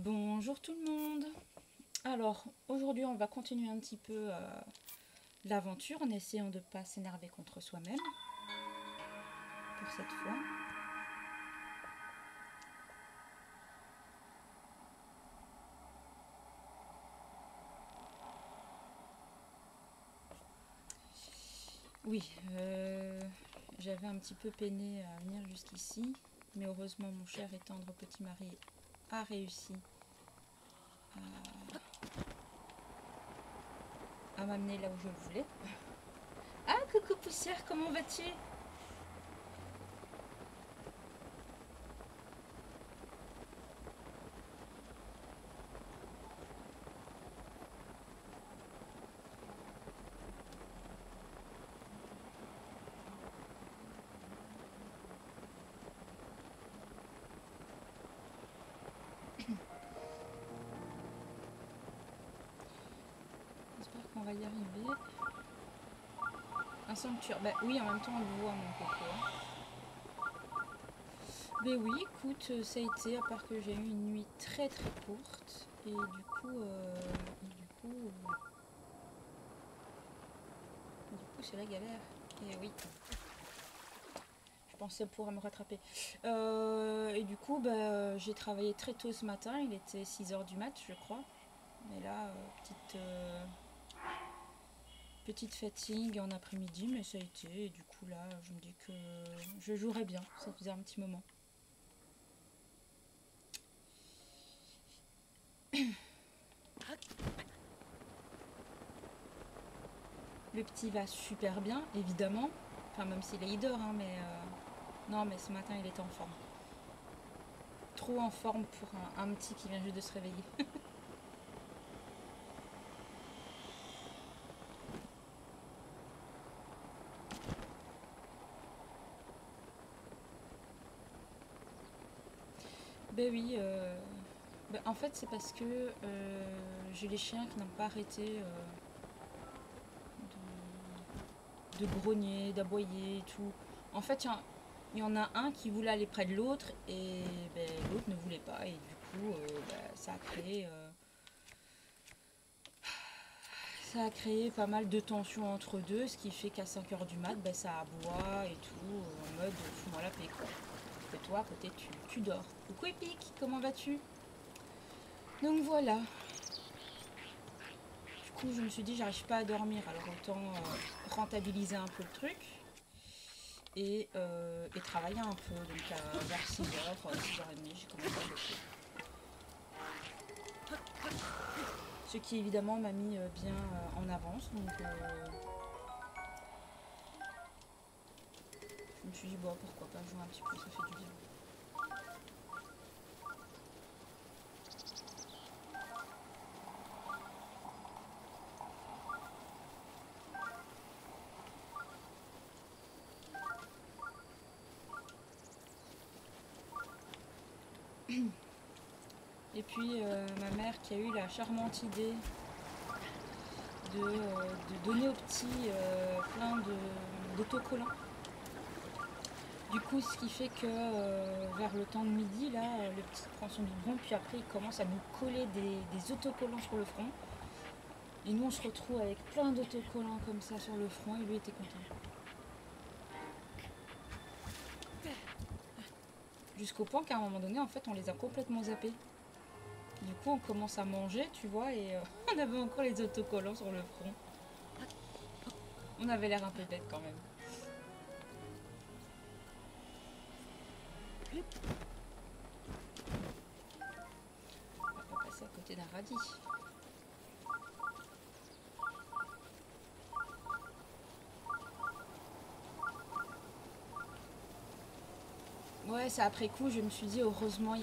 Bonjour tout le monde. Alors aujourd'hui on va continuer un petit peu l'aventure en essayant de ne pas s'énerver contre soi-même pour cette fois. Oui, j'avais un petit peu peiné à venir jusqu'ici, mais heureusement mon cher et tendre petit mari a réussi à m'amener là où je le voulais. Ah coucou poussière, comment vas-tu? J'espère qu'on va y arriver. Un sanctuaire, bah oui en même temps on le voit mon coco. Mais oui, écoute, ça a été, à part que j'ai eu une nuit très très courte, et du coup c'est la galère. Et oui, je pensais pouvoir me rattraper. Et du coup, bah, j'ai travaillé très tôt ce matin, il était 6 h du mat, je crois. Mais là, petite fatigue en après-midi, mais ça a été. Et du coup, là, je me dis que je jouerais bien, ça faisait un petit moment. Le petit va super bien, évidemment. Enfin, même s'il est dort, hein, mais non, mais ce matin, il était en forme. Trop en forme pour un petit qui vient juste de se réveiller. Ben oui, ben en fait, c'est parce que j'ai les chiens qui n'ont pas arrêté de grogner, d'aboyer et tout. En fait, il y en a un qui voulait aller près de l'autre et ben, l'autre ne voulait pas. Et du coup, ben, ça a créé pas mal de tensions entre deux, ce qui fait qu'à 5 h du mat, ben, ça aboie et tout, en mode fous-moi la paix quoi. Et toi, à côté, tu dors. Coucou Epic, comment vas-tu? Donc voilà. Du coup, je me suis dit, j'arrive pas à dormir, alors autant rentabiliser un peu le truc et travailler un peu. Donc vers 6 h, 6 h30, j'ai commencé à bosser. Ce qui évidemment m'a mis bien en avance. Donc je me suis dit, bon, pourquoi pas jouer un petit peu, ça fait du bien. Et puis ma mère qui a eu la charmante idée de donner aux petits plein d'autocollants. Du coup, ce qui fait que vers le temps de midi, là, le petit prend son biberon, puis après il commence à nous coller des autocollants sur le front. Et nous, on se retrouve avec plein d'autocollants comme ça sur le front, et lui était content. Jusqu'au point qu'à un moment donné, en fait, on les a complètement zappés. Du coup, on commence à manger, tu vois, et on avait encore les autocollants sur le front. On avait l'air un peu bête quand même. On va passer à côté d'un radis. Ouais, c'est après coup, je me suis dit, heureusement,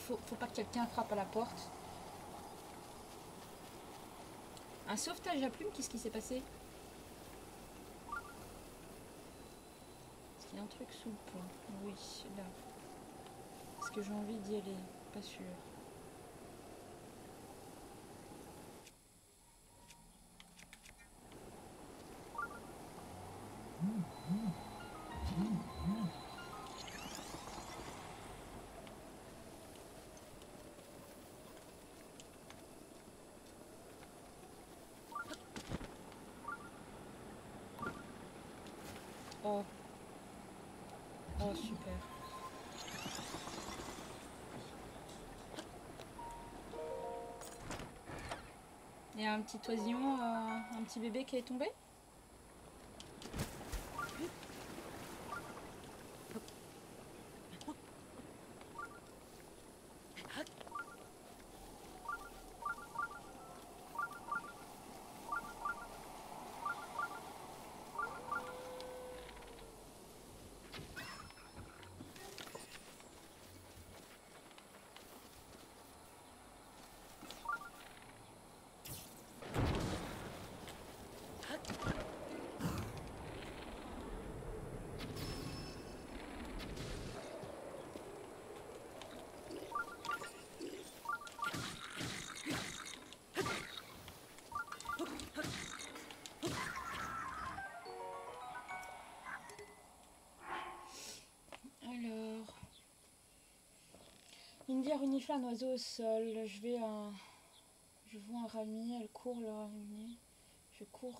faut pas que quelqu'un frappe à la porte. Un sauvetage à plume, qu'est-ce qui s'est passé? Est-ce qu'il y a un truc sous le pont? Oui, là. Est-ce que j'ai envie d'y aller? Pas sûr. super. Il y a un petit oisillon, un petit bébé qui est tombé. Alors, India renifle un oiseau au sol. Je vois un ramier, elle court le ramier. Je course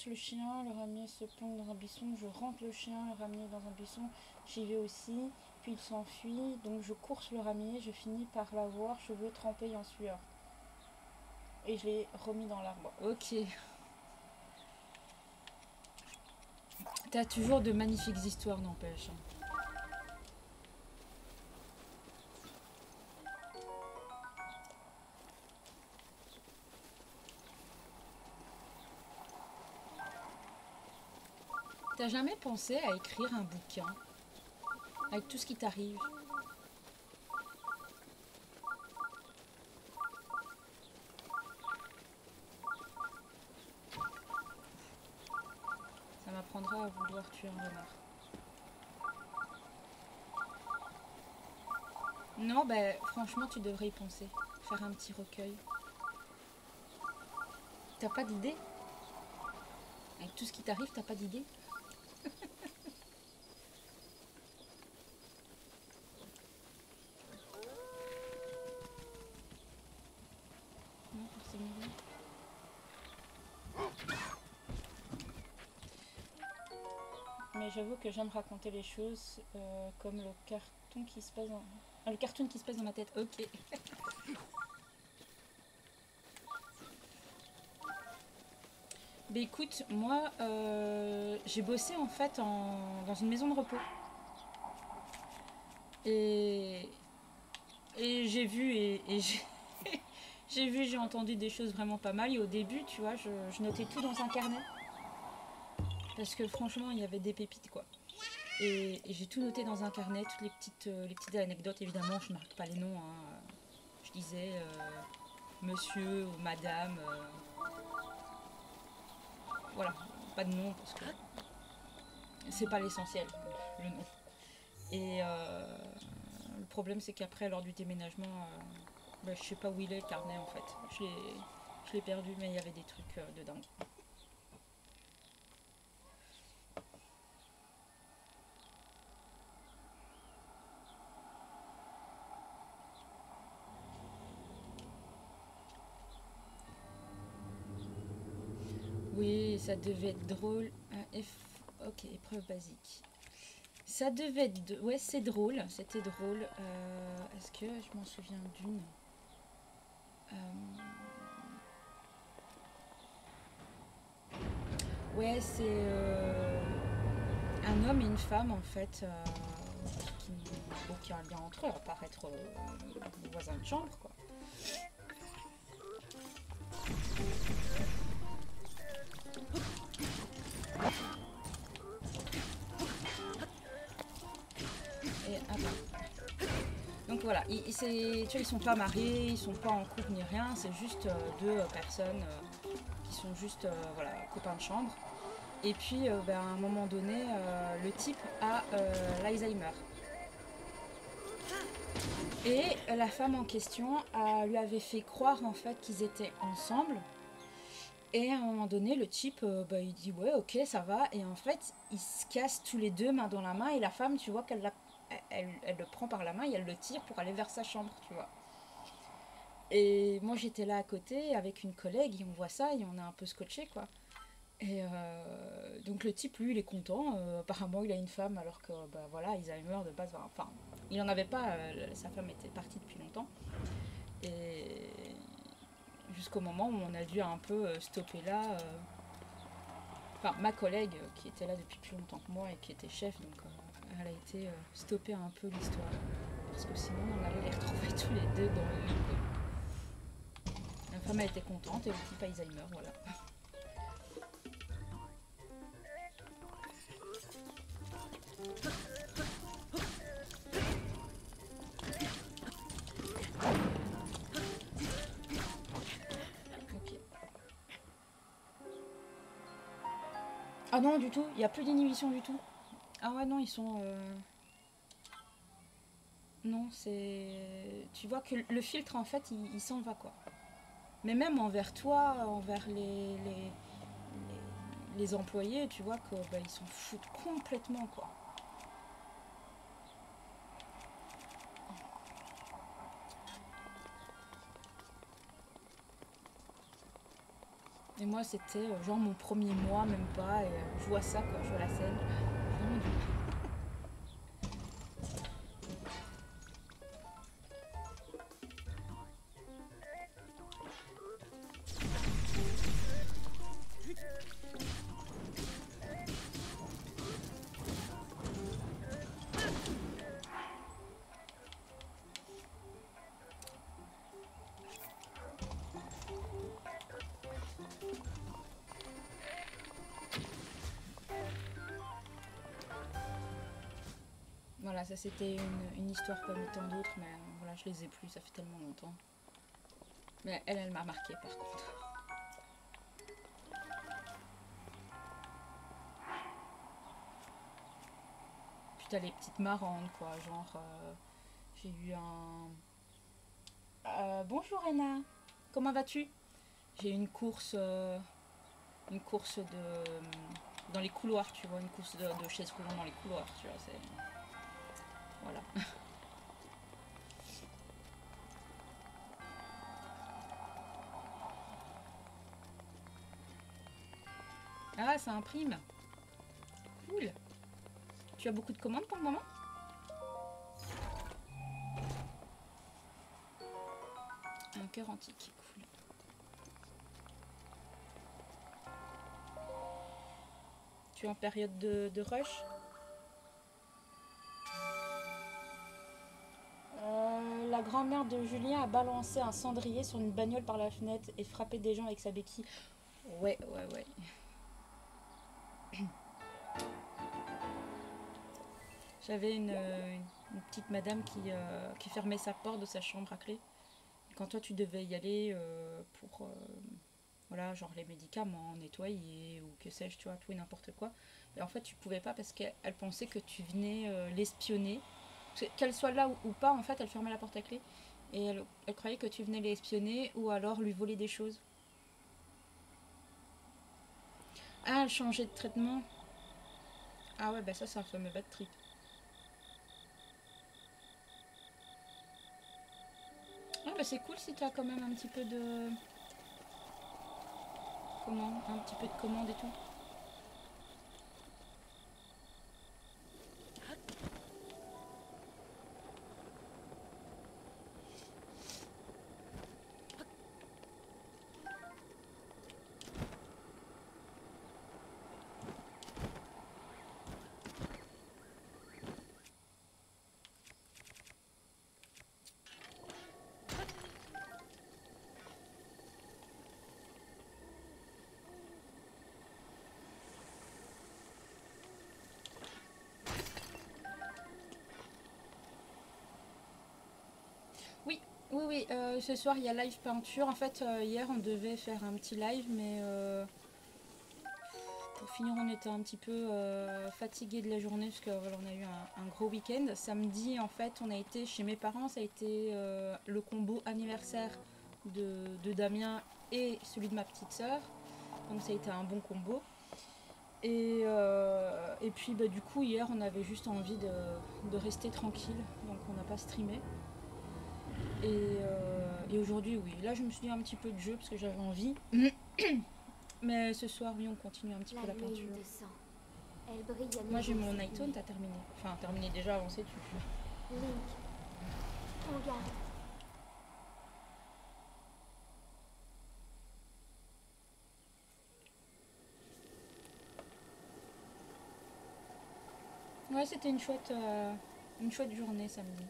le chien, le ramier se plonge dans un buisson, je rentre le chien, le ramier dans un buisson, j'y vais aussi, puis il s'enfuit, donc je course le ramier, je finis par l'avoir, cheveux trempés en sueur. Et je l'ai remis dans l'arbre. Ok. T'as toujours de magnifiques histoires, n'empêche. T'as jamais pensé à écrire un bouquin avec tout ce qui t'arrive? Ça m'apprendra à vouloir tuer un renard. Non, ben franchement, tu devrais y penser. Faire un petit recueil. T'as pas d'idée? Avec tout ce qui t'arrive, t'as pas d'idée? Non, forcément. Mais j'avoue que j'aime raconter les choses comme le cartoon qui se passe dans... Ah, le cartoon qui se passe dans ma tête, ok. Bah écoute, moi j'ai bossé en fait dans une maison de repos. Et, et j'ai vu et j'ai vu, j'ai entendu des choses vraiment pas mal. Et au début, tu vois, je notais tout dans un carnet. Parce que franchement, il y avait des pépites quoi. Et j'ai tout noté dans un carnet, toutes les petites anecdotes. Évidemment, je ne marque pas les noms. Hein. Je disais monsieur ou madame. Voilà, pas de nom parce que c'est pas l'essentiel, le nom. Et le problème, c'est qu'après, lors du déménagement, bah, je sais pas où il est le carnet en fait. Je l'ai perdu, mais il y avait des trucs de dingue. Oui, ça devait être drôle. Ok, épreuve basique. Ça devait être... Ouais, c'est drôle, c'était drôle. Est-ce que je m'en souviens d'une euh, Ouais, c'est un homme et une femme en fait qui n'ont aucun lien entre eux, à part être voisins de chambre quoi. Et, donc voilà, tu vois, ils sont pas mariés, ils sont pas en couple ni rien, c'est juste deux personnes qui sont juste voilà, copains de chambre. Et puis à un moment donné, le type a l'Alzheimer. Et la femme en question lui avait fait croire en fait qu'ils étaient ensemble. Et à un moment donné, le type, il dit ouais, ok, ça va. Et en fait, ils se cassent tous les deux main dans la main. Et la femme, tu vois elle le prend par la main et elle le tire pour aller vers sa chambre, tu vois. Et moi, j'étais là à côté avec une collègue et on voit ça et on est un peu scotché, quoi. Et donc le type, lui, il est content. Apparemment, il a une femme, alors que, bah voilà, Alzheimer de base, enfin, il en avait pas. Sa femme était partie depuis longtemps. Et jusqu'au moment où on a dû un peu stopper là. Enfin, ma collègue qui était là depuis plus longtemps que moi et qui était chef, donc elle a été stopper un peu l'histoire. Parce que sinon, on allait les retrouver tous les deux dans le lit, quoi. La femme a été contente et le type Alzheimer, voilà. Ok. Ah non, du tout, il n'y a plus d'inhibition du tout. Ah ouais, non, ils sont. Non, c'est. Tu vois que le filtre, en fait, il s'en va, quoi. Mais même envers toi, envers les employés, tu vois que bah, ils s'en foutent complètement, quoi. Et moi, c'était genre mon premier mois, même pas, et je vois ça, quoi, je vois la scène. Vraiment du- Voilà, ça c'était une histoire parmi tant d'autres, mais voilà, je les ai plus, ça fait tellement longtemps. Mais elle m'a marqué par contre. Puis t'as les petites marrantes, quoi, genre, j'ai eu un... bonjour Anna, comment vas-tu? J'ai eu une course de... dans les couloirs, tu vois, une course de chaises roulantes dans les couloirs, tu vois, c'est... Voilà. Ah, ça imprime. Cool. Tu as beaucoup de commandes pour le moment? Un cœur antique, cool. Tu es en période de rush? La grand-mère de Julien a balancé un cendrier sur une bagnole par la fenêtre et frappé des gens avec sa béquille. Ouais, ouais, ouais. J'avais une petite madame qui fermait sa porte de sa chambre à clé. Quand toi tu devais y aller pour voilà, genre les médicaments, nettoyer ou que sais-je, tu vois, tout et n'importe quoi. Et en fait, tu pouvais pas parce qu'elle pensait que tu venais l'espionner. Qu'elle soit là ou pas, en fait, elle fermait la porte à clé. Et elle croyait que tu venais l'espionner ou alors lui voler des choses. Ah, elle changeait de traitement. Ah ouais, bah ça, c'est un fameux bad trip. Ah bah c'est cool si t'as quand même un petit peu de... Comment? Un petit peu de commande et tout. Oui, oui, oui. Ce soir, il y a live peinture. En fait, hier, on devait faire un petit live, mais pour finir, on était un petit peu fatigué de la journée parce qu'on voilà, a eu un gros week-end. Samedi, en fait, on a été chez mes parents. Ça a été le combo anniversaire de Damien et celui de ma petite sœur. Donc, ça a été un bon combo. Et puis, bah, du coup, hier, on avait juste envie de rester tranquille. Donc, on n'a pas streamé. Et aujourd'hui, oui. Là, je me suis dit un petit peu de jeu parce que j'avais envie. Mais ce soir, oui, on continue un petit peu la lune peinture. de sang. Elle brille à Moi, j'ai nouveau mon cette Night Tone, nuit. t'as terminé. Enfin, terminé déjà, avancé dessus. Link, prends garde. Ouais, c'était une chouette journée samedi.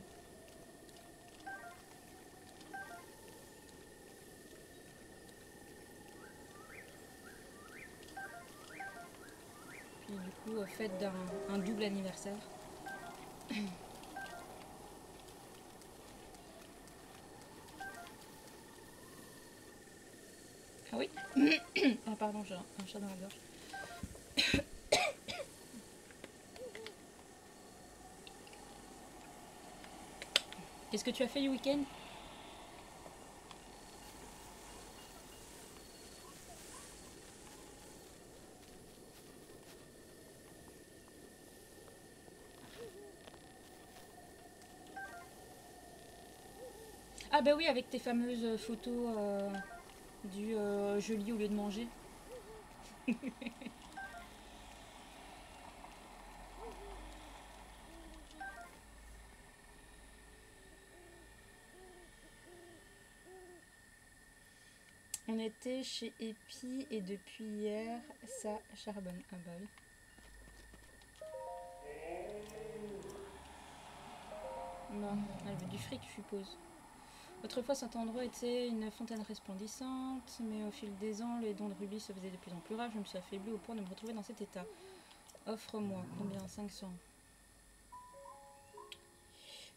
Puis du coup, fête d'un double anniversaire. Ah oui. Ah pardon, j'ai un chat dans la gorge. Qu'est-ce que tu as fait du week-end? Ah bah oui, avec tes fameuses photos du je lis au lieu de manger. On était chez Epi et depuis hier, ça charbonne. Ah bah oui. Bon, elle veut du fric, je suppose. Autrefois, cet endroit était une fontaine resplendissante, mais au fil des ans, les dons de rubis se faisaient de plus en plus rares. Je me suis affaiblie au point de me retrouver dans cet état. Offre-moi, combien? 500.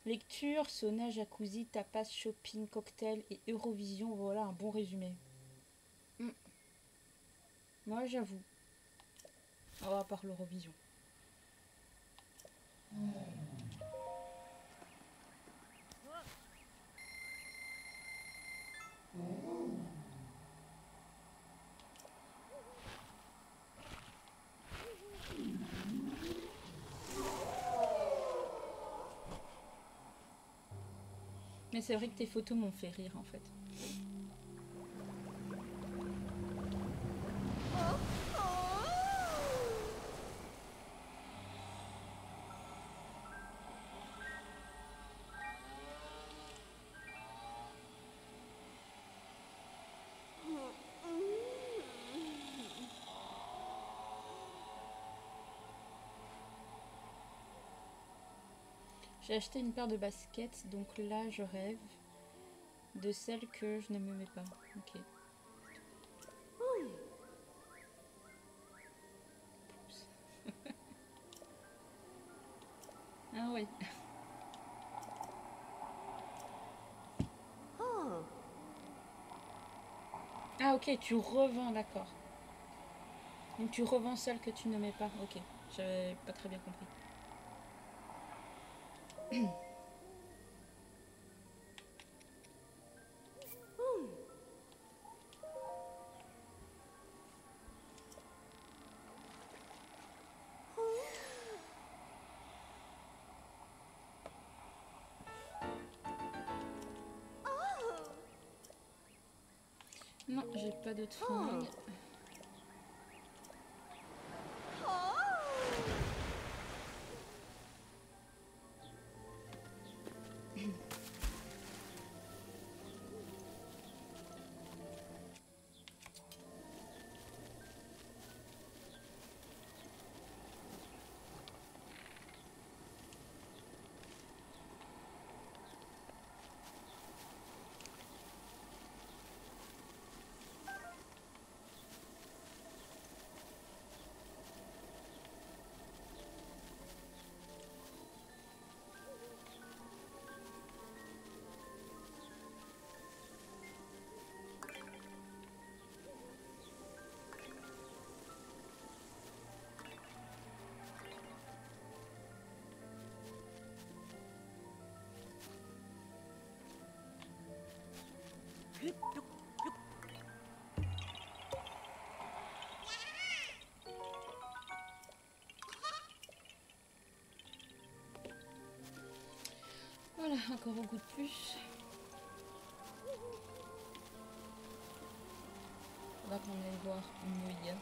Lecture, sauna, jacuzzi, tapas, shopping, cocktail et Eurovision. Voilà un bon résumé. Moi, j'avoue. Oh, à part l'Eurovision. Mais c'est vrai que tes photos m'ont fait rire en fait. J'ai acheté une paire de baskets, donc là je rêve de celles que je ne me mets pas. Ok. Ah oui. Ah ok, tu revends, d'accord. Donc tu revends celles que tu ne mets pas. Ok, j'avais pas très bien compris. Non, j'ai pas d'autres fringues. Voilà, encore un coup de plus. Faudra qu'on aille voir Noya.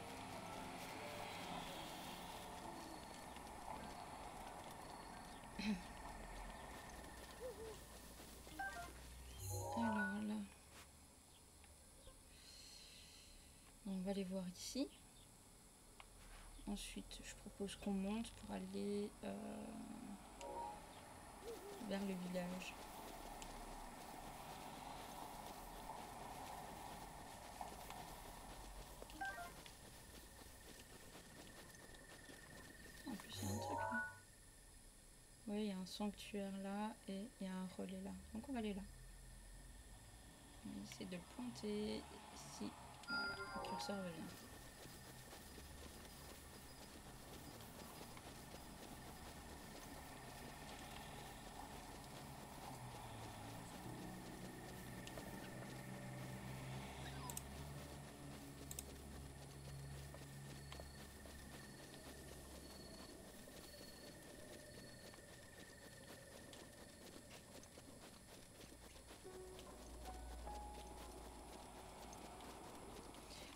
Alors là, on va aller voir ici. Ensuite, je propose qu'on monte pour aller vers le village. En plus, il y a un truc là. Oui, il y a un sanctuaire là et il y a un relais là. Donc on va aller là. On va essayer de le planter ici. Voilà, le curseur revient.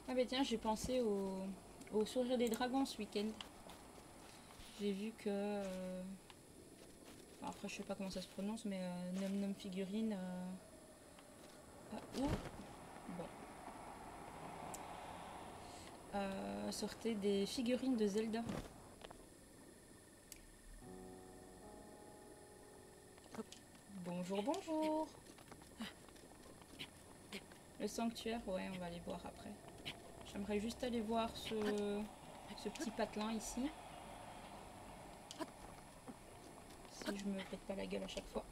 Ah bah tiens, j'ai pensé au sourire des dragons ce week-end. J'ai vu que... après, je sais pas comment ça se prononce, mais Nom Nom Figurine... où bon. Sortait des figurines de Zelda. Bonjour, bonjour. Le sanctuaire, ouais, on va aller voir après. J'aimerais juste aller voir ce petit patelin ici. Si je me pète pas la gueule à chaque fois.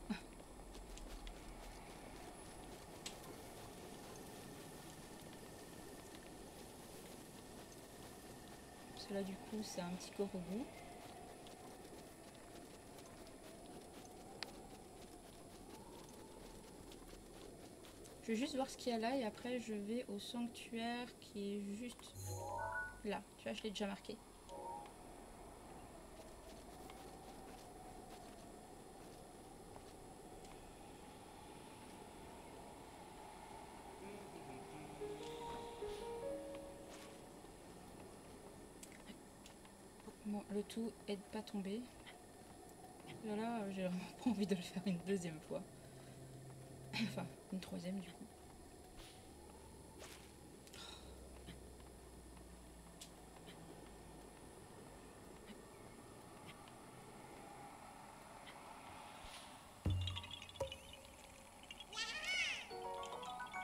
Parce que là, du coup, c'est un petit Korogu. Je vais juste voir ce qu'il y a là et après je vais au sanctuaire qui est juste là. Tu vois, je l'ai déjà marqué. Bon, le tout est de pas tomber. Là, j'ai vraiment pas envie de le faire une deuxième fois. Enfin, une troisième du coup.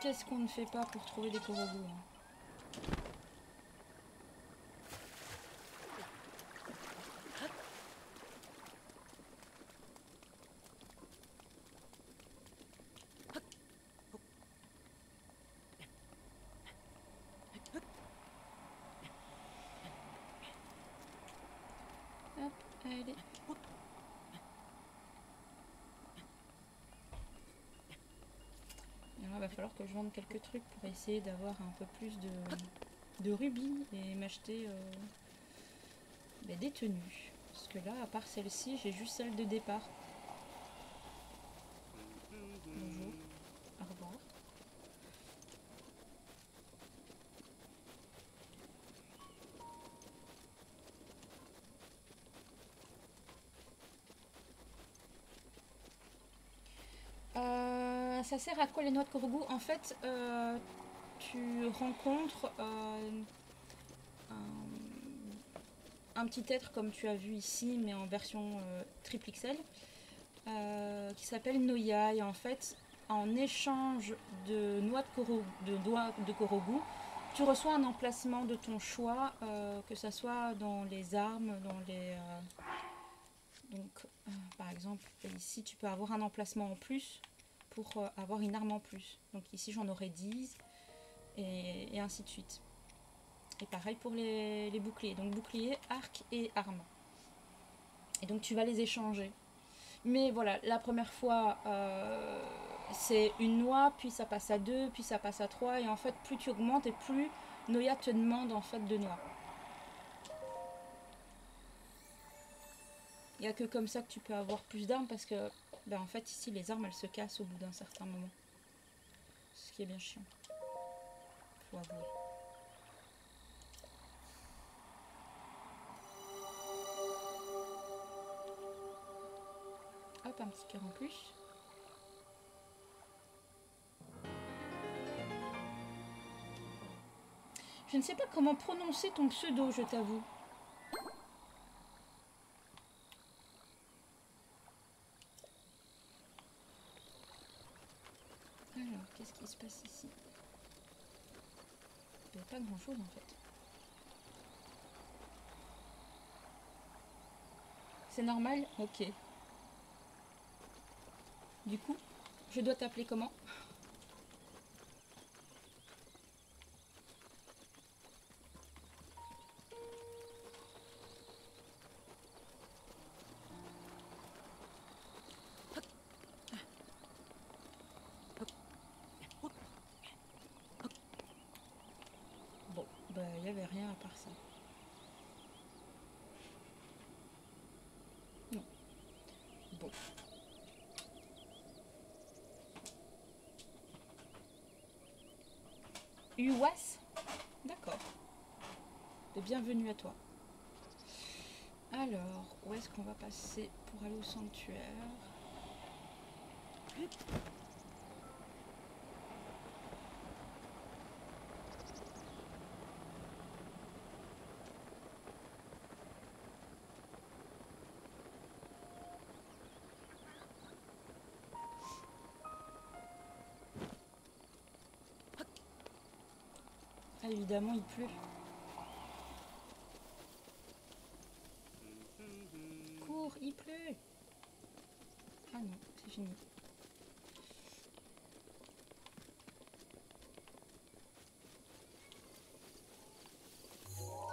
Qu'est-ce qu'on ne fait pas pour trouver des Korogu hein. Hop, allez. Et là, il va falloir que je vende quelques trucs pour essayer d'avoir un peu plus de rubis et m'acheter des tenues. Parce que là, à part celle-ci, j'ai juste celle de départ. Bonjour, au revoir. Ça sert à quoi les noix de Korogu? En fait, tu rencontres un petit être comme tu as vu ici, mais en version triple XL, qui s'appelle Noya. Et en fait, en échange de noix de Korogu, tu reçois un emplacement de ton choix, que ce soit dans les armes, dans les... donc, par exemple, ici, tu peux avoir un emplacement en plus pour avoir une arme en plus. Donc ici, j'en aurai 10 et ainsi de suite. Et pareil pour les boucliers. Donc bouclier, arc et arme. Et donc tu vas les échanger. Mais voilà, la première fois, c'est une noix, puis ça passe à 2, puis ça passe à 3. Et en fait, plus tu augmentes et plus Noya te demande en fait de noix. Il n'y a que comme ça que tu peux avoir plus d'armes parce que, ben en fait, ici, les armes, elles se cassent au bout d'un certain moment. Ce qui est bien chiant. Faut avouer. un petit cœur en plus. Je ne sais pas comment prononcer ton pseudo, je t'avoue. Alors, qu'est-ce qui se passe ici? Il n'y a pas grand-chose en fait. C'est normal? Ok. Du coup, je dois t'appeler comment? Bon, bah il n'y avait rien à part ça. Non. Bon. Uwas? D'accord. De bienvenue à toi. Alors, où est-ce qu'on va passer pour aller au sanctuaire? Ah, évidemment, il pleut. Cours, il pleut. Ah non, c'est fini.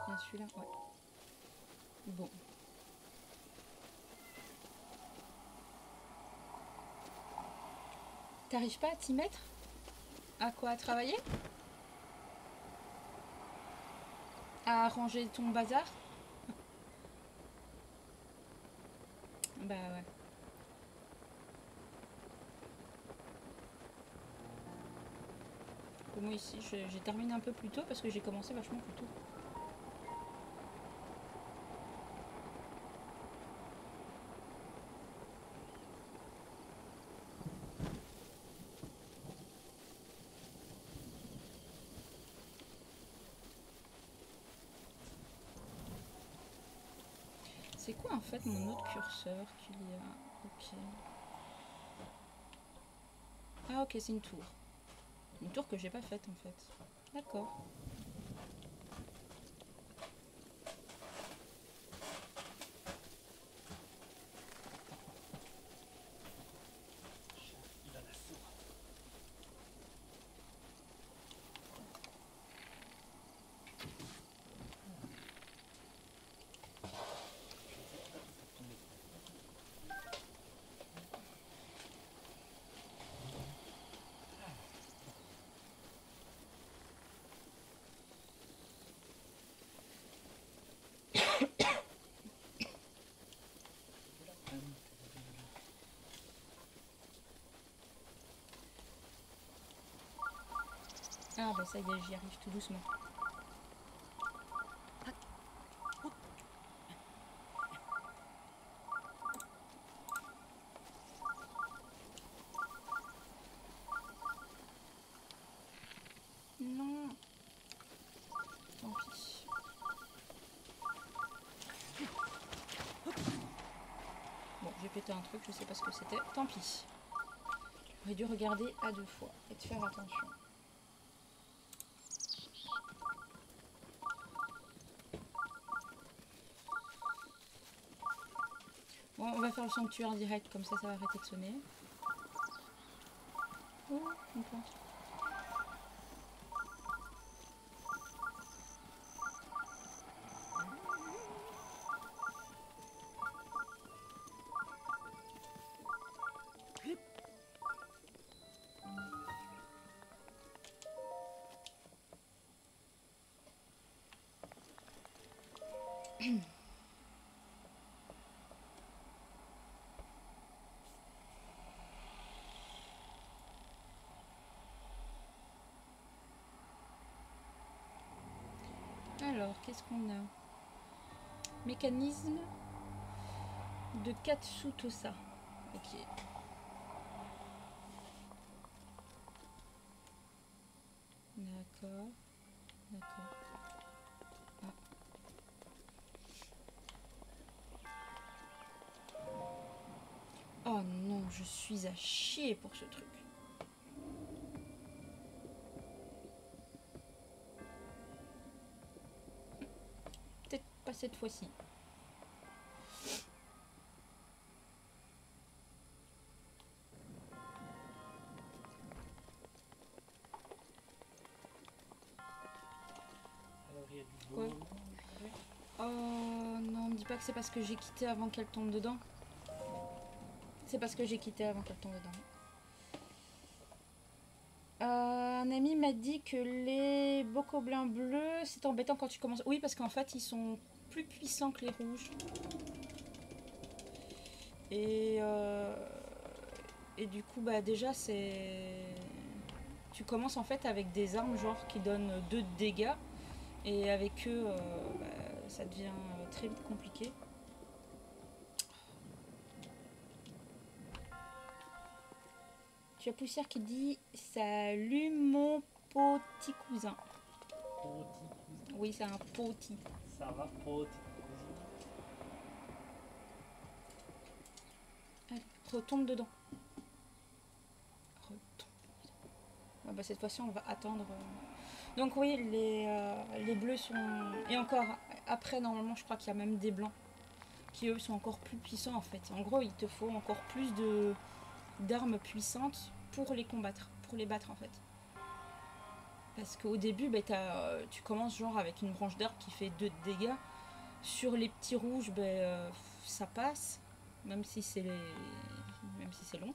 Bien celui-là, ouais. Bon. T'arrives pas à t'y mettre? À quoi? À travailler? À ranger ton bazar? Bah ouais. Moi ici, j'ai terminé un peu plus tôt parce que j'ai commencé vachement plus tôt. C'est quoi en fait mon autre curseur qu'il y a? Ok. Ah ok, c'est une tour. Une tour que j'ai pas faite en fait. D'accord. Ah bah ça y est, j'y arrive tout doucement. Non. Tant pis. Bon, j'ai pété un truc, je sais pas ce que c'était. Tant pis. J'aurais dû regarder à 2 fois et de faire attention. Bon, on va faire le sanctuaire direct, comme ça va arrêter de sonner. Oh, une plante. Alors, qu'est-ce qu'on a? Mécanisme de Katsutosa. Ok. D'accord. D'accord. Ah. Oh non, je suis à chier pour ce truc. Peut-être pas cette fois-ci. Alors il y a du Quoi? beau. Oh non, me dis pas que c'est parce que j'ai quitté avant qu'elle tombe dedans. C'est parce que j'ai quitté avant qu'elle tombe dedans. Un ami m'a dit que les bocoblins bleus, c'est embêtant quand tu commences. Oui, parce qu'en fait, ils sont plus puissants que les rouges. Et du coup, bah déjà, c'est... Tu commences en fait avec des armes genre qui donnent 2 de dégâts. Et avec eux, bah, ça devient très vite compliqué. Tu as Poussière qui dit salut mon petit cousin. Petit cousin. Oui, c'est un petit. Ça va, petit cousin. Allez, retombe dedans. Retombe. Ah bah, cette fois-ci, on va attendre. Donc oui, les bleus sont... Et encore, après, normalement, je crois qu'il y a même des blancs qui, eux, sont encore plus puissants, en fait. En gros, il te faut encore plus d'armes puissantes pour les combattre, pour les battre, en fait. Parce qu'au début, bah, tu commences genre avec une branche d'arbre qui fait 2 de dégâts. Sur les petits rouges, bah, ça passe, même si c'est long.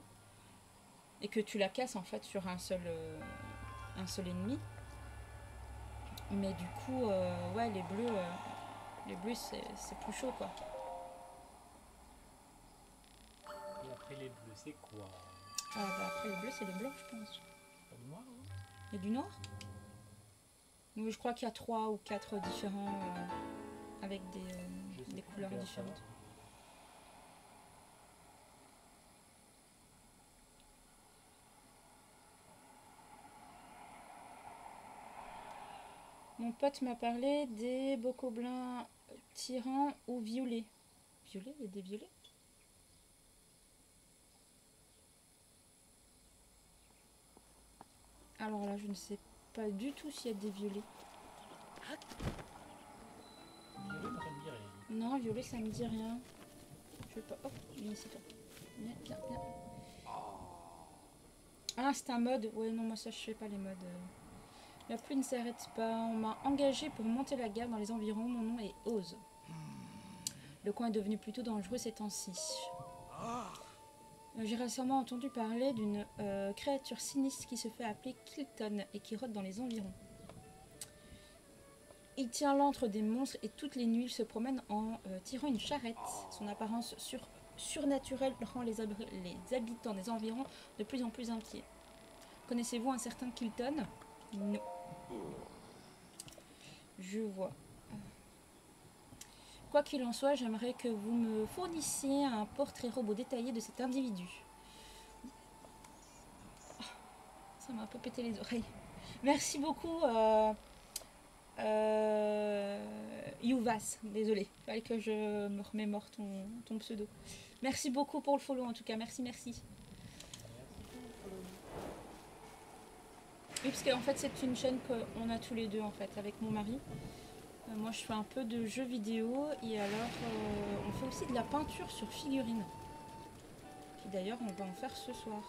Et que tu la casses, en fait, sur un seul ennemi. Mais du coup, ouais, les bleus c'est plus chaud, quoi. Et après les bleus, c'est quoi? Ah, bah, après les bleus, c'est les blancs, je pense. Pas du noir, hein? Il y a du noir. Oui, je crois qu'il y a 3 ou 4 différents avec des couleurs différentes. Mon pote m'a parlé des bocoblins tyrans ou violets. Violets? Il y a des violets? Alors là, je ne sais pas du tout s'il y a des violets. Violet, ça me dit rien. Non, violet, ça me dit rien. Je vais pas. Hop, viens ici, toi. Viens, viens, viens. Ah, c'est un mode. Ouais, non, moi ça, je fais pas les modes. La pluie ne s'arrête pas. On m'a engagé pour monter la garde dans les environs. Mon nom est Oz. Le coin est devenu plutôt dangereux ces temps-ci. J'ai récemment entendu parler d'une créature sinistre qui se fait appeler Kilton et qui rôde dans les environs. Il tient l'antre des monstres et toutes les nuits il se promène en tirant une charrette. Son apparence surnaturelle rend les habitants des environs de plus en plus inquiets. Connaissez-vous un certain Kilton? Non. Je vois. Quoi qu'il en soit, j'aimerais que vous me fournissiez un portrait robot détaillé de cet individu. Ça m'a un peu pété les oreilles. Merci beaucoup, Youvas. Désolée, il fallait que je me remémore ton pseudo. Merci beaucoup pour le follow en tout cas. Merci, merci. Oui, parce qu'en fait, c'est une chaîne qu'on a tous les deux en fait avec mon mari. Moi, je fais un peu de jeux vidéo et alors on fait aussi de la peinture sur figurines. Qui d'ailleurs, on va en faire ce soir.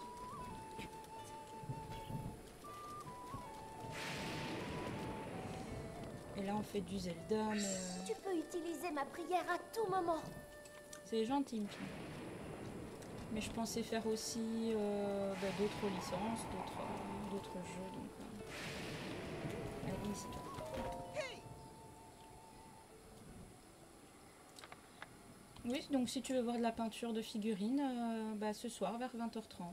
Et là, on fait du Zelda, mais... Tu peux utiliser ma prière à tout moment. C'est gentil, une fille. Mais je pensais faire aussi d'autres licences, d'autres jeux. Donc, allez, ici, toi. Oui, donc si tu veux voir de la peinture de figurines, ce soir vers 20h30.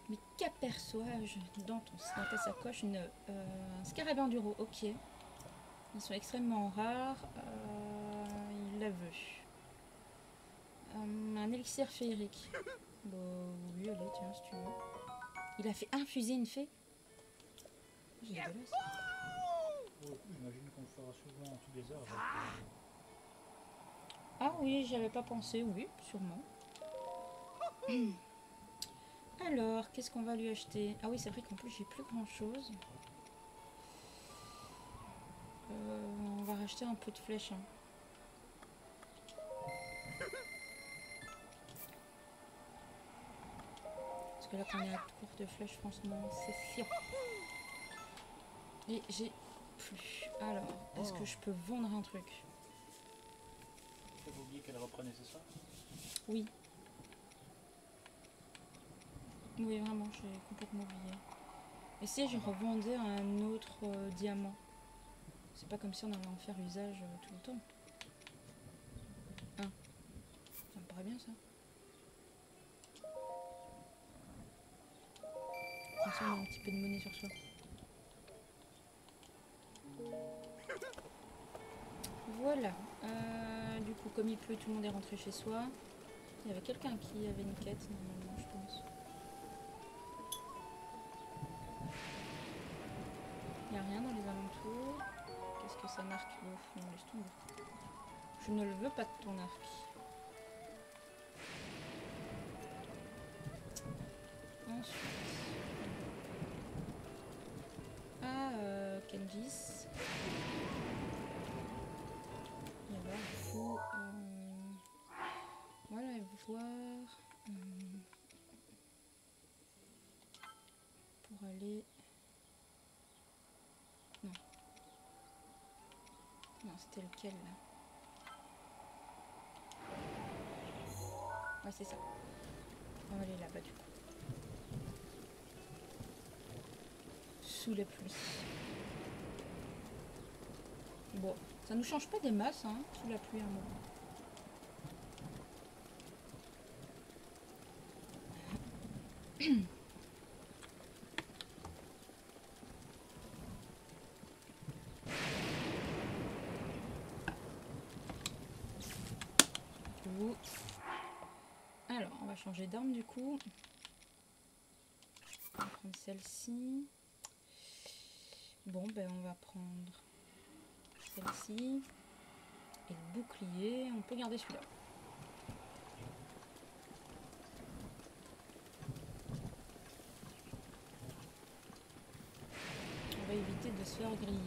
Mais qu'aperçois-je dans ta sacoche un scarabée enduro, ok. Ils sont extrêmement rares. Il la veut. Un élixir féerique. Bon, oui, allez, tiens, si tu veux. Il a fait infuser une fée. C'est dégueulasse. Oh, j'imagine qu'on le fera souvent tous les heures. Ah oui, j'y avais pas pensé, oui, sûrement. Alors, qu'est-ce qu'on va lui acheter? Ah oui, c'est vrai qu'en plus, j'ai plus grand chose. On va racheter un peu de flèches. Hein. Parce que là, quand on est à court de flèches, franchement, c'est sûr. Et j'ai plus. Alors, est-ce que je peux vendre un truc? Faut pas oublier qu'elle reprenait ce soir. Oui. Oui, vraiment, j'ai complètement oublié. Et si je revendais un autre diamant? C'est pas comme si on allait en faire usage tout le temps. Hein? Ça me paraît bien ça. Comme ça, on a un petit peu de monnaie sur soi. Voilà. Du coup, comme il pleut, tout le monde est rentré chez soi. Il y avait quelqu'un qui avait une quête, normalement, je pense. Il n'y a rien dans les alentours. Qu'est-ce que ça marque? Ouf, non, laisse tomber. Je ne le veux pas de ton arc. Ensuite. Ah, Kenjis. Et alors, il faut voilà, voir pour aller. Non. Non, c'était lequel là? Ouais, c'est ça. On va aller là-bas du coup. Sous la pluie. Bon, ça nous change pas des masses, hein, sous la pluie à un moment. Alors, on va changer d'arme du coup. On va prendre celle-ci. Bon, ben on va prendre celle-ci. Et le bouclier, on peut garder celui-là. On va éviter de se faire griller.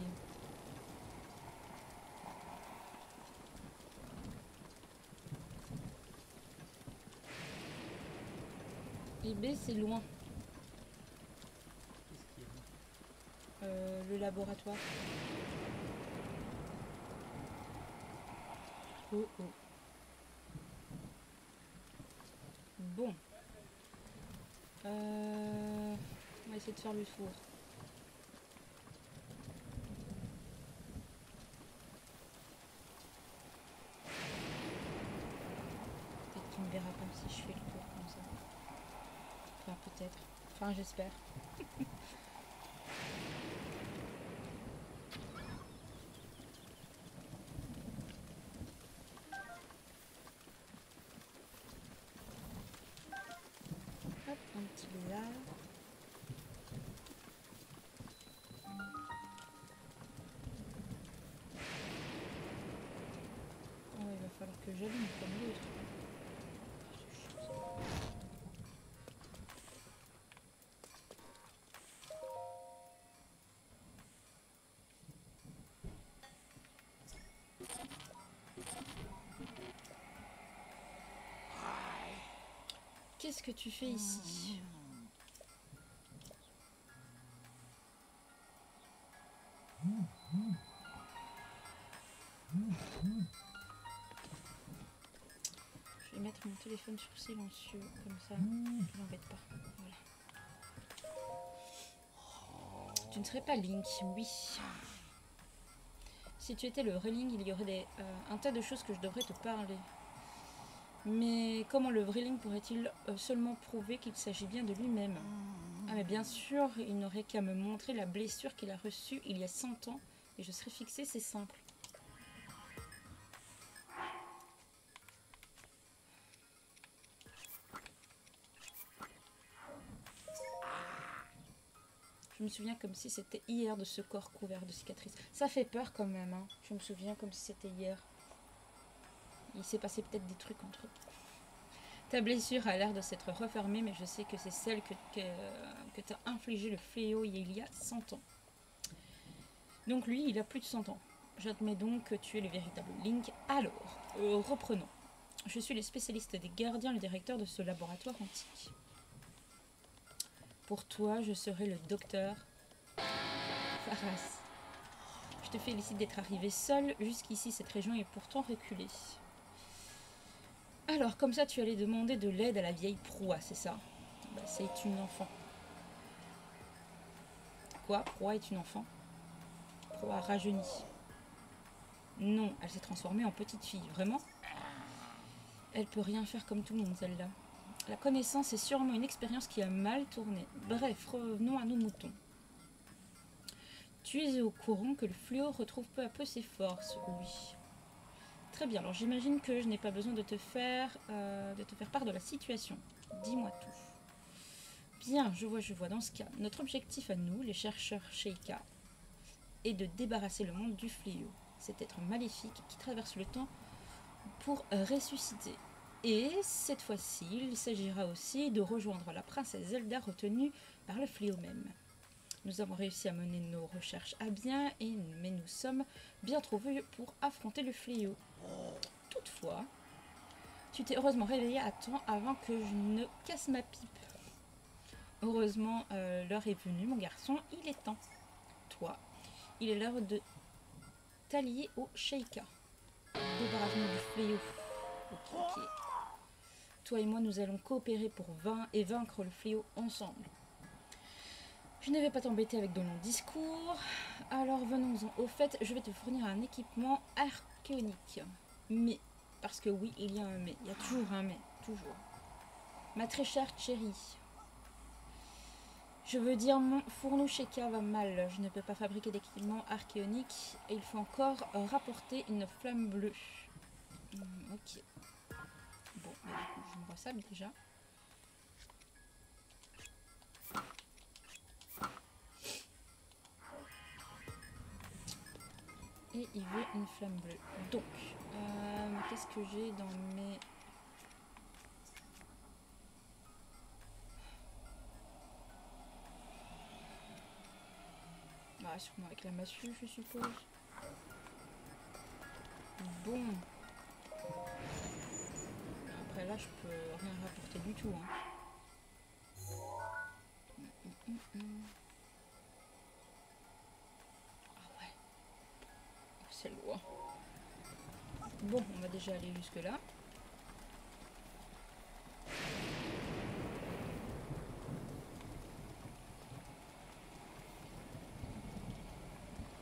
Et B, c'est loin. Qu'est-ce qu'il y a? Le laboratoire. Oh oh. Bon. On va essayer de faire le tour. Peut-être qu'il ne me verra pas si je fais le tour comme ça. Enfin, peut-être. Enfin, j'espère. Hop, un petit là. Oh, il va falloir que j'allume comme l'autre. Qu'est-ce que tu fais ici? Je vais mettre mon téléphone sur silencieux, comme ça, je l'embête pas. Voilà. Tu ne serais pas Link, oui. Si tu étais le vrai Link, il y aurait un tas de choses que je devrais te parler. Mais comment le vrai Link pourrait-il seulement prouver qu'il s'agit bien de lui-même? Ah mais bien sûr, il n'aurait qu'à me montrer la blessure qu'il a reçue il y a 100 ans et je serais fixée, c'est simple. Je me souviens comme si c'était hier de ce corps couvert de cicatrices. Ça fait peur quand même, hein. Je me souviens comme si c'était hier. Il s'est passé peut-être des trucs entre eux. Ta blessure a l'air de s'être refermée, mais je sais que c'est celle que t'a infligé le fléau il y a 100 ans. Donc lui, il a plus de 100 ans. J'admets donc que tu es le véritable Link. Alors, reprenons. Je suis le spécialiste des gardiens, le directeur de ce laboratoire antique. Pour toi, je serai le docteur Pharas. Je te félicite d'être arrivé seul. Jusqu'ici, cette région est pourtant reculée. Alors, comme ça, tu allais demander de l'aide à la vieille proie, c'est ça? Bah, c'est une enfant. Quoi? Proie est une enfant? Proie rajeunie. Non, elle s'est transformée en petite fille. Vraiment? Elle peut rien faire comme tout le monde, celle-là. La connaissance est sûrement une expérience qui a mal tourné. Bref, revenons à nos moutons. Tu es au courant que le fléau retrouve peu à peu ses forces? Oui. Très bien, alors j'imagine que je n'ai pas besoin de te faire part de la situation. Dis-moi tout. Bien, je vois. Dans ce cas, notre objectif à nous, les chercheurs Sheikah, est de débarrasser le monde du fléau. Cet être maléfique qui traverse le temps pour ressusciter. Et cette fois-ci, il s'agira aussi de rejoindre la princesse Zelda retenue par le fléau même. Nous avons réussi à mener nos recherches à bien, mais nous sommes bien trop vieux pour affronter le fléau. Toutefois, tu t'es heureusement réveillé à temps avant que je ne casse ma pipe. Heureusement, l'heure est venue, mon garçon, il est temps. Toi, il est l'heure de t'allier au Sheikah. Débarrasse-nous du fléau. Ok. Toi et moi, nous allons coopérer pour vaincre le fléau ensemble. Je ne vais pas t'embêter avec de longs discours. Alors venons-en au fait, je vais te fournir un équipement archéonique. Mais, parce que oui, il y a un mais. Il y a toujours un mais, toujours. Ma très chère chérie. Je veux dire, mon fourneau Sheikah va mal. Je ne peux pas fabriquer d'équipement archéonique. Et il faut encore rapporter une flamme bleue. Ok. Bon, bah, du coup, je m'envoie ça déjà. Et il veut une flamme bleue. Donc, qu'est-ce que j'ai dans mes... Ah, sûrement avec la massue, je suppose. Bon. Après là, je peux rien rapporter du tout. Hein. Ah ouais. C'est loin. Bon, on va déjà aller jusque là.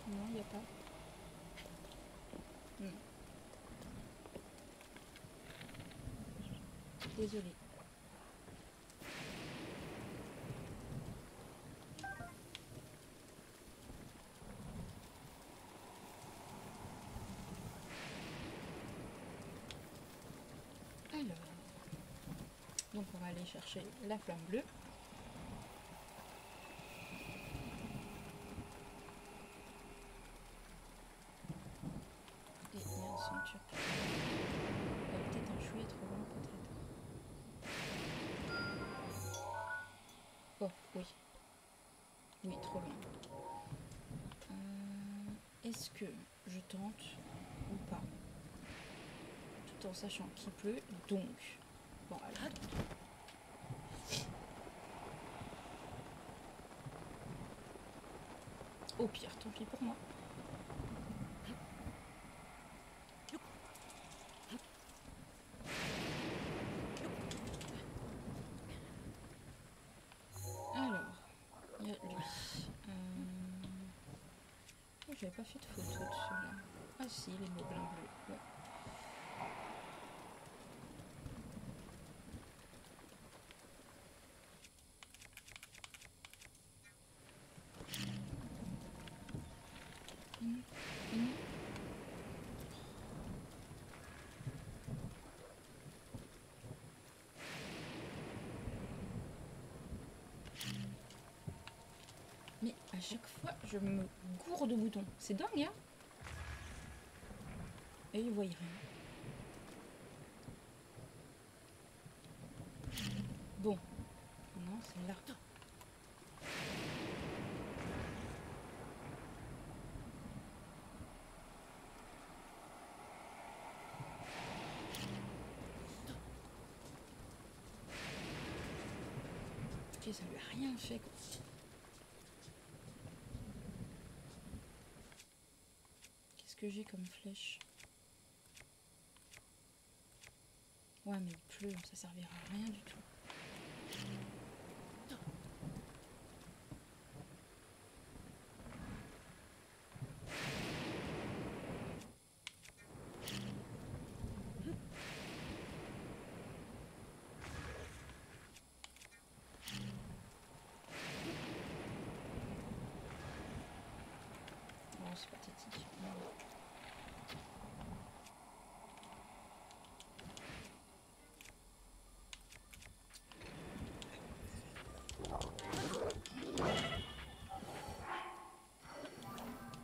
Non, il n'y a pas. Désolée. Alors, donc on va aller chercher la flamme bleue. Et il y a un sanctuaire. Peut-être un chouïa trop loin, peut-être. Oh, oui. Oui, trop loin. Est-ce que je tente ou pas? Tout en sachant qu'il pleut, donc... Bon, allez. Au pire, tant pis pour moi. Alors, il y a lui. J'avais pas fait de photo de celui-là. Ah si, les mots blancs bleus. Ouais. Mais chaque fois, je me gourre de boutons. C'est dingue, hein? Et ils voient rien. Bon. Non, c'est là. Ok, ça lui a rien fait, quoi. Qu'est-ce que j'ai comme flèche? Ouais, mais il pleut, ça servira à rien du tout. Oh, c'est pathétique.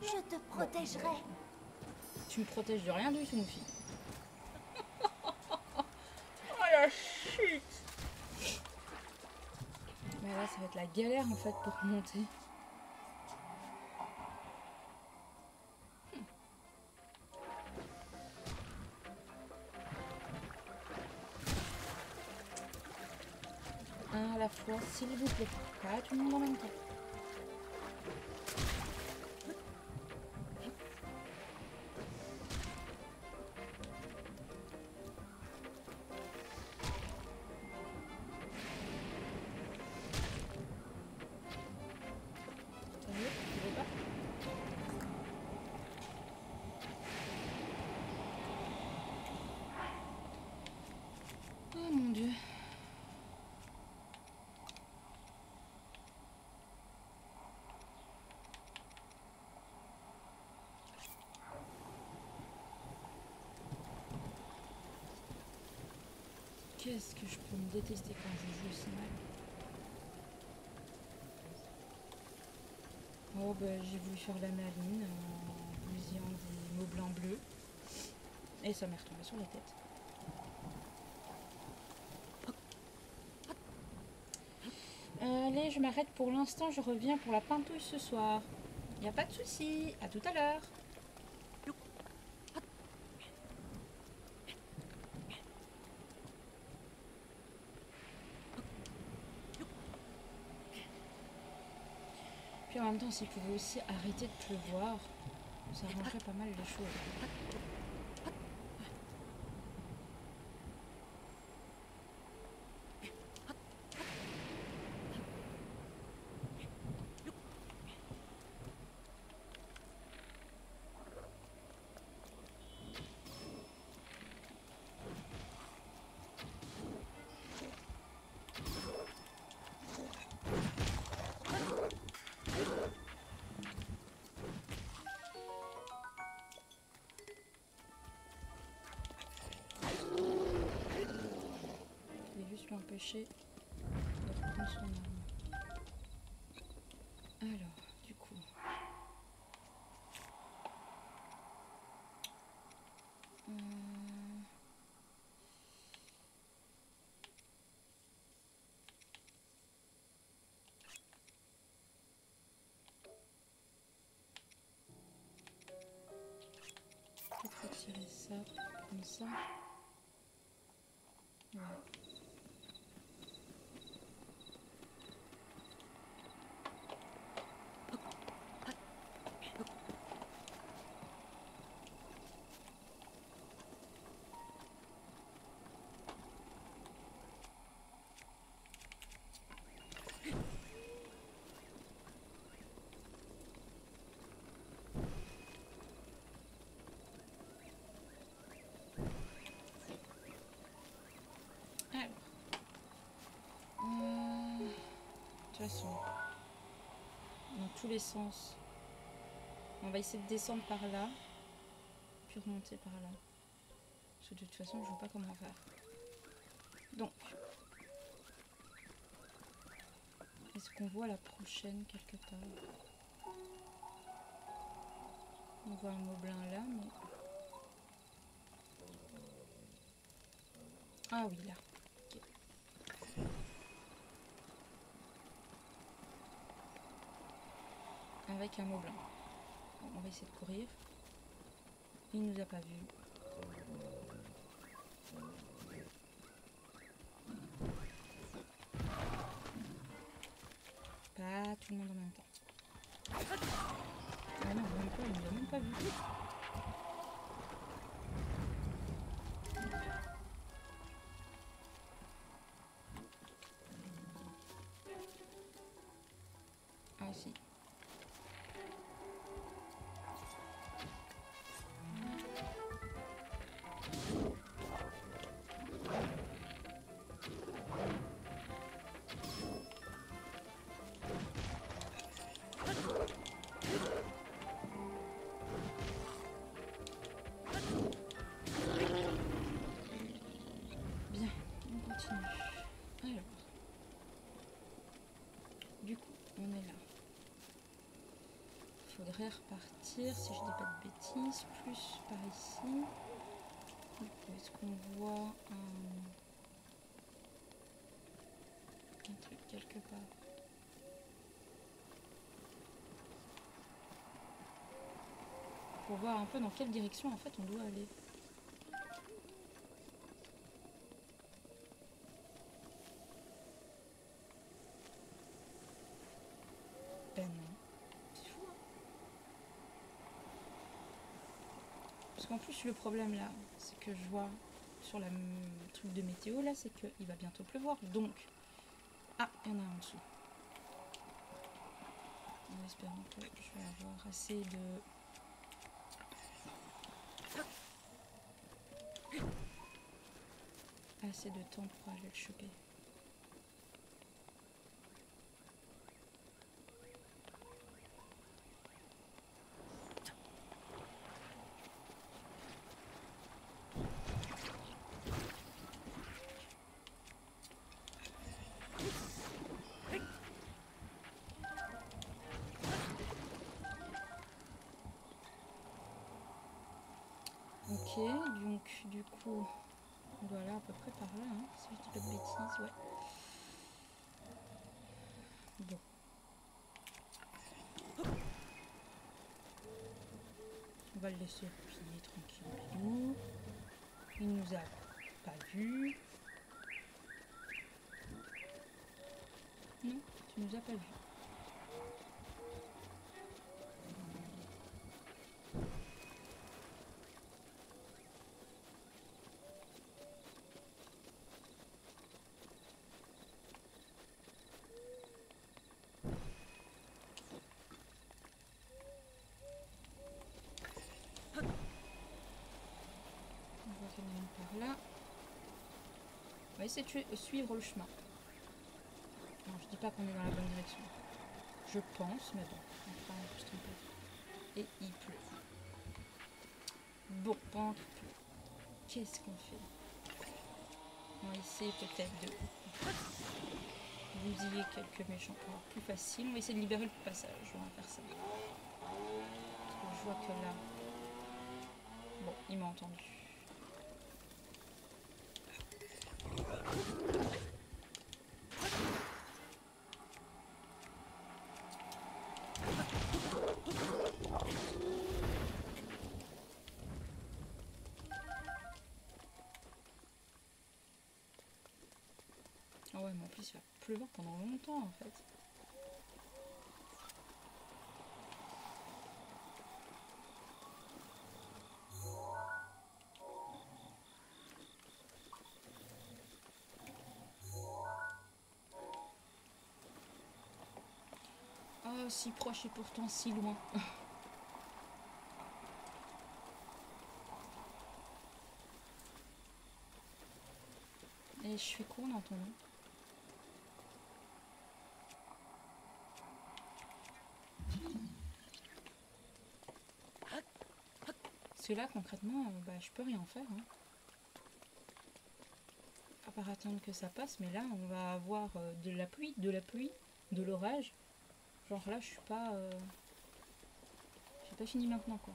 Je te protégerai. Tu me protèges de rien du tout, mon fille. Oh la chute! Mais là, ça va être la galère en fait pour monter. Un à la fois, s'il vous plaît. Pas tout le monde en même temps. Sérieux? Tu veux pas? Oh mon dieu. Qu'est-ce que je peux me détester quand je joue aussi mal? Oh bah j'ai voulu faire la maline en bousillant des mots blancs bleus. Et ça m'est retombé sur la tête. Allez, je m'arrête pour l'instant, je reviens pour la pintouille ce soir. Y a pas de souci, à tout à l'heure. Puis en même temps, s'il pouvait aussi arrêter de pleuvoir, ça arrangerait pas mal les choses. Je vais juste l'empêcher de reprendre son arme. Alors, du coup... peut-être retirer ça comme ça. Ouais. Alors, de toute façon, dans tous les sens, on va essayer de descendre par là, puis remonter par là. Parce que de toute façon, je vois pas comment faire. Donc, est-ce qu'on voit la prochaine quelque part? On voit un moblin là, mais... Ah oui, là. Ok. Avec un moblin. Bon, on va essayer de courir. Il nous a pas vu. Pas tout le monde en même temps. Ah non, même pas, il nous a même pas vu. Ah si. Bien, on continue. Alors, du coup, on est là. Il faudrait repartir, si je dis pas de bêtises, plus par ici. Est-ce qu'on voit un truc quelque part? Pour voir un peu dans quelle direction en fait on doit aller. Ben non. C'est fou, hein. Parce qu'en plus le problème là, c'est que je vois sur le truc de météo là, c'est qu'il va bientôt pleuvoir. Donc... Ah, il y en a un en dessous. En espérant que je vais avoir assez de... assez de temps pour aller le choper. Ok, donc du coup, on doit aller à peu près par là, hein, si je dis pas de bêtises, ouais. Bon. On va le laisser replier tranquillement. Il nous a pas vu. Non, tu nous as pas vu. On voit qu'il y en a une par là. On va essayer de suivre le chemin. Non, je dis pas qu'on est dans la bonne direction. Je pense, mais bon, on va pas se tromper. Et il pleut. Bon, pendant qu'il pleut, qu'est-ce qu'on fait? On va essayer peut-être de bousiller quelques méchants pour avoir plus facile. On va essayer de libérer le passage. On va faire ça. Parce que je vois que là... Bon, il m'a entendu. Ah ouais, mais en plus il va pleuvoir pendant longtemps en fait. Oh, si proche et pourtant si loin. Et je fais quoi dans ton nom? Parce que là concrètement, bah, je peux rien faire. Hein. À part attendre que ça passe, mais là on va avoir de la pluie, de l'orage. Genre là je suis pas... j'ai pas fini maintenant quoi.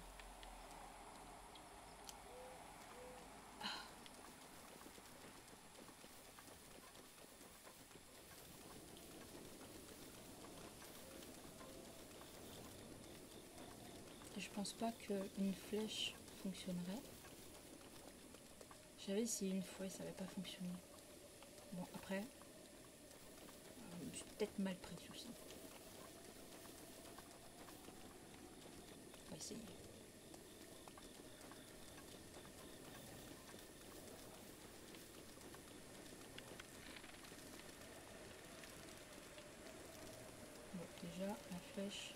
je pense pas qu'une flèche fonctionnerait. J'avais essayé une fois et ça n'avait pas fonctionné. Bon, après, je me suis peut-être mal pris aussi. On va essayer. Bon, déjà, la flèche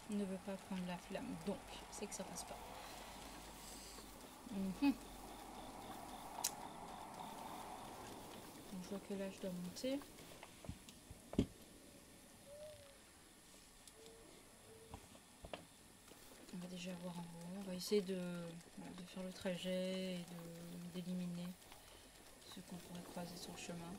ne veut pas prendre la flamme, donc c'est que ça passe pas. Donc, je vois que là, je dois monter. On va déjà voir en haut. On va essayer de faire le trajet et d'éliminer ceux qu'on pourrait croiser sur le chemin.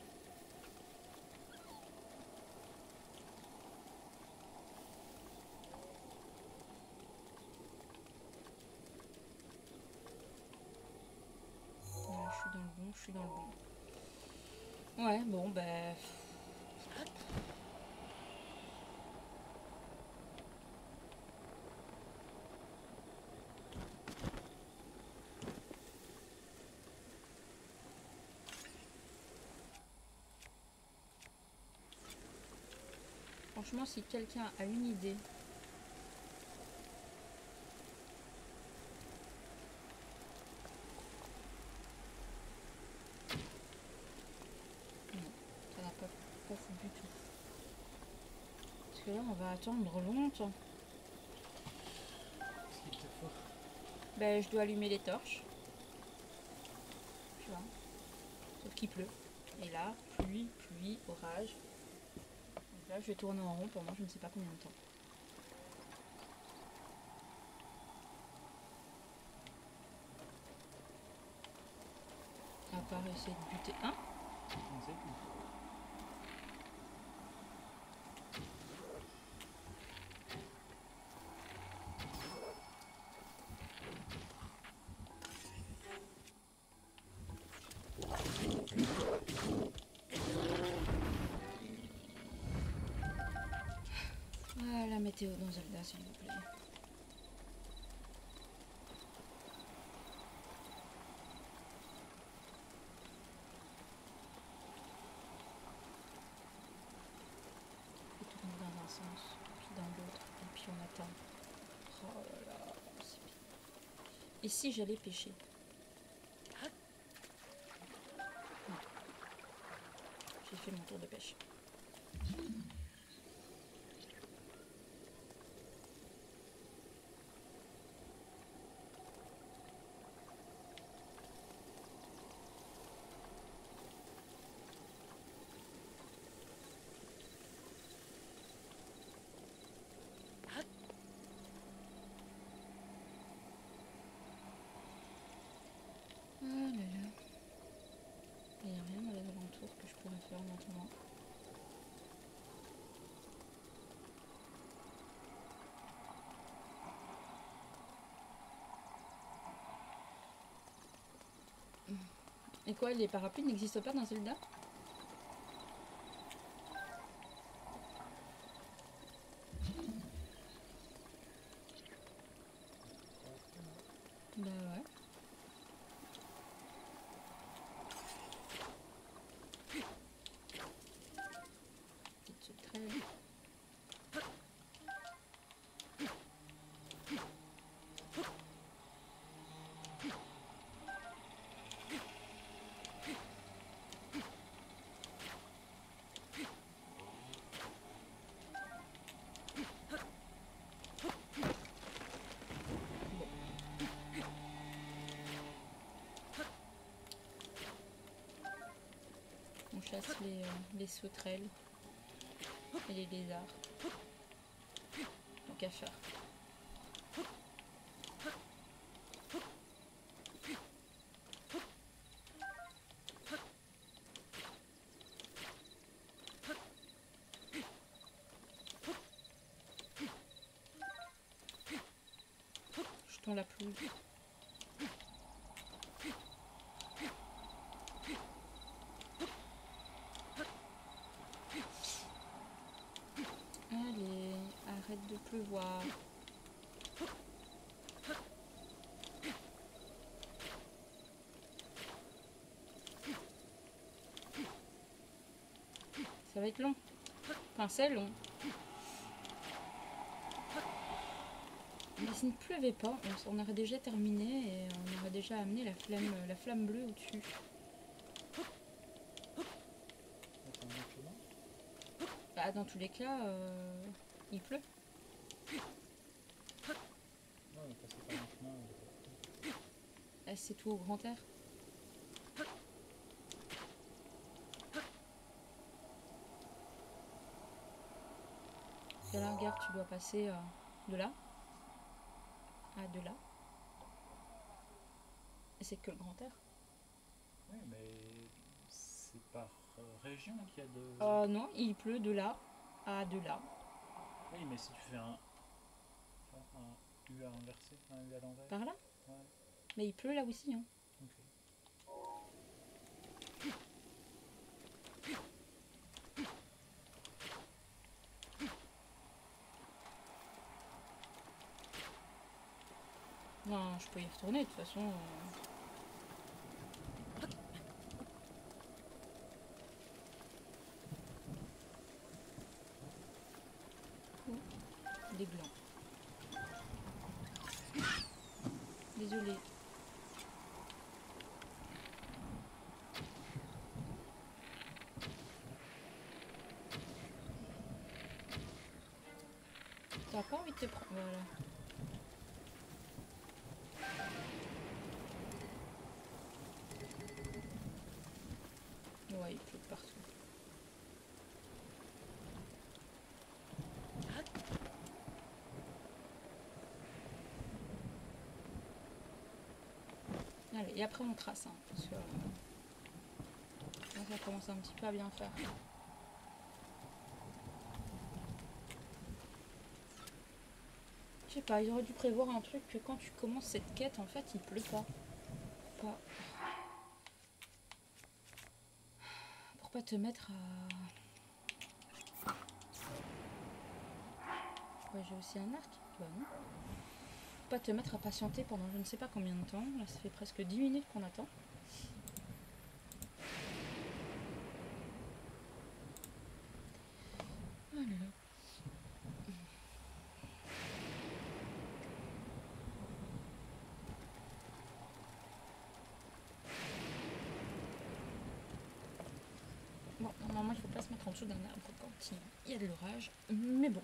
Là, je suis dans le bon, je suis dans le bon. Ouais, bon, ben... Franchement, si quelqu'un a une idée... Non, ça n'a pas fou du tout. Parce que là, on va attendre longtemps. Ce qui était fort. Ben, je dois allumer les torches. Tu vois. Sauf qu'il pleut. Et là, pluie, orage. Donc là, je vais tourner en rond pendant je ne sais pas combien de temps. À part essayer de buter un. Je ne sais plus. Ah, la météo dans Zelda, s'il vous plaît. On peut tourner dans un sens, puis dans l'autre, et puis on attend. Oh là là, c'est bien. Et si j'allais pêcher? Non. J'ai fait mon tour de pêche. Ah là là. Il n'y a rien dans les alentours que je pourrais faire maintenant. Et quoi, les parapluies n'existent pas dans Zelda? Bah ouais. Petite sauterelle. On chasse les sauterelles et les lézards. Donc à faire. Jetons la pelouse. Allez, pleuvoir. Ça va être long. Enfin, c'est long. Mais s'il ne pleuvait pas, on aurait déjà terminé et on aurait déjà amené la flamme bleue au-dessus. Bah, dans tous les cas, il pleut. C'est tout au grand air. Et là, regarde, tu dois passer de là à de là. Et c'est que le grand air. Oui, mais c'est par région qu'il y a de... Non, il pleut de là à de là. Oui, mais si tu fais un U à inverser, un U à l'envers. Par là. Ouais. Mais il pleut là aussi. Hein. Ok. Non, je peux y retourner de toute façon. Des glands. Désolée. T'as pas envie de te prendre. Voilà. Ouais, il pleut partout. Allez, et après on trace, hein, parce que là, ça commence un petit peu à bien faire. Je sais pas, ils auraient dû prévoir un truc que quand tu commences cette quête, en fait, il pleut pas. Pour pas te mettre à... Ouais, j'ai aussi un arc. Bah non. Pour pas te mettre à patienter pendant je ne sais pas combien de temps. Là, ça fait presque 10 minutes qu'on attend. Oh là là. Bon, normalement, il faut pas se mettre en dessous d'un arbre quand il y a de l'orage. Mais bon.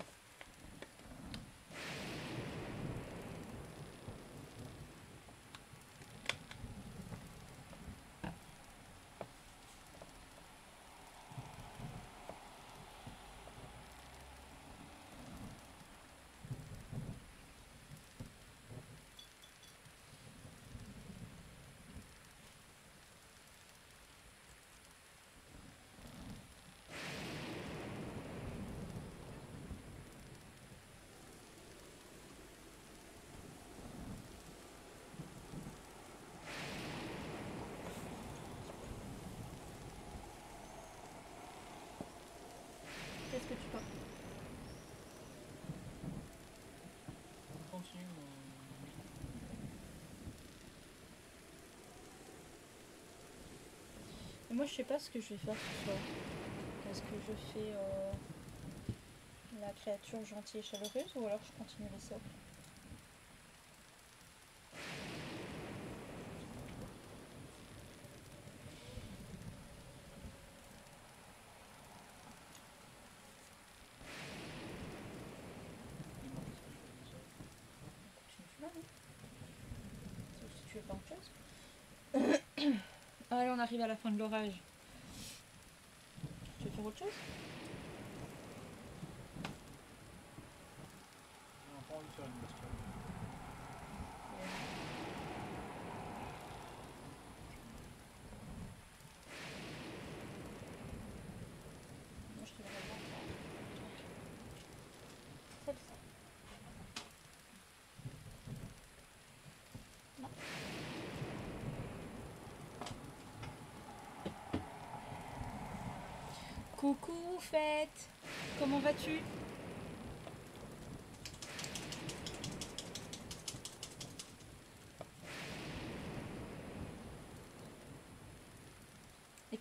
Qu'est-ce que tu penses? On continue. Et moi, je sais pas ce que je vais faire ce soir. Est-ce que je fais la créature gentille et chaleureuse ou alors je continue les socles? Si tu veux pas autre chose. Allez, on arrive à la fin de l'orage. Tu veux faire autre chose? On n'a pas envie de faire une baston. Moi, je te verrai bien. C'est ça. Non. Coucou, Fête. Comment vas-tu?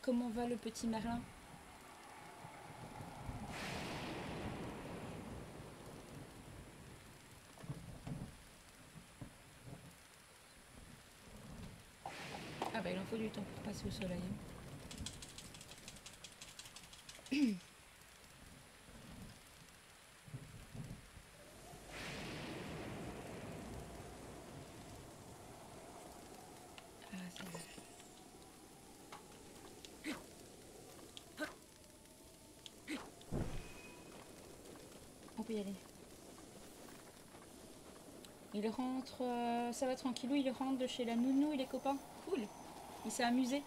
comment va le petit Merlin? Ah bah il en faut du temps pour passer au soleil. Ah c'est bon. On peut y aller. Il rentre, ça va tranquillou, il rentre de chez la nounou et les copains. Cool. Il s'est amusé.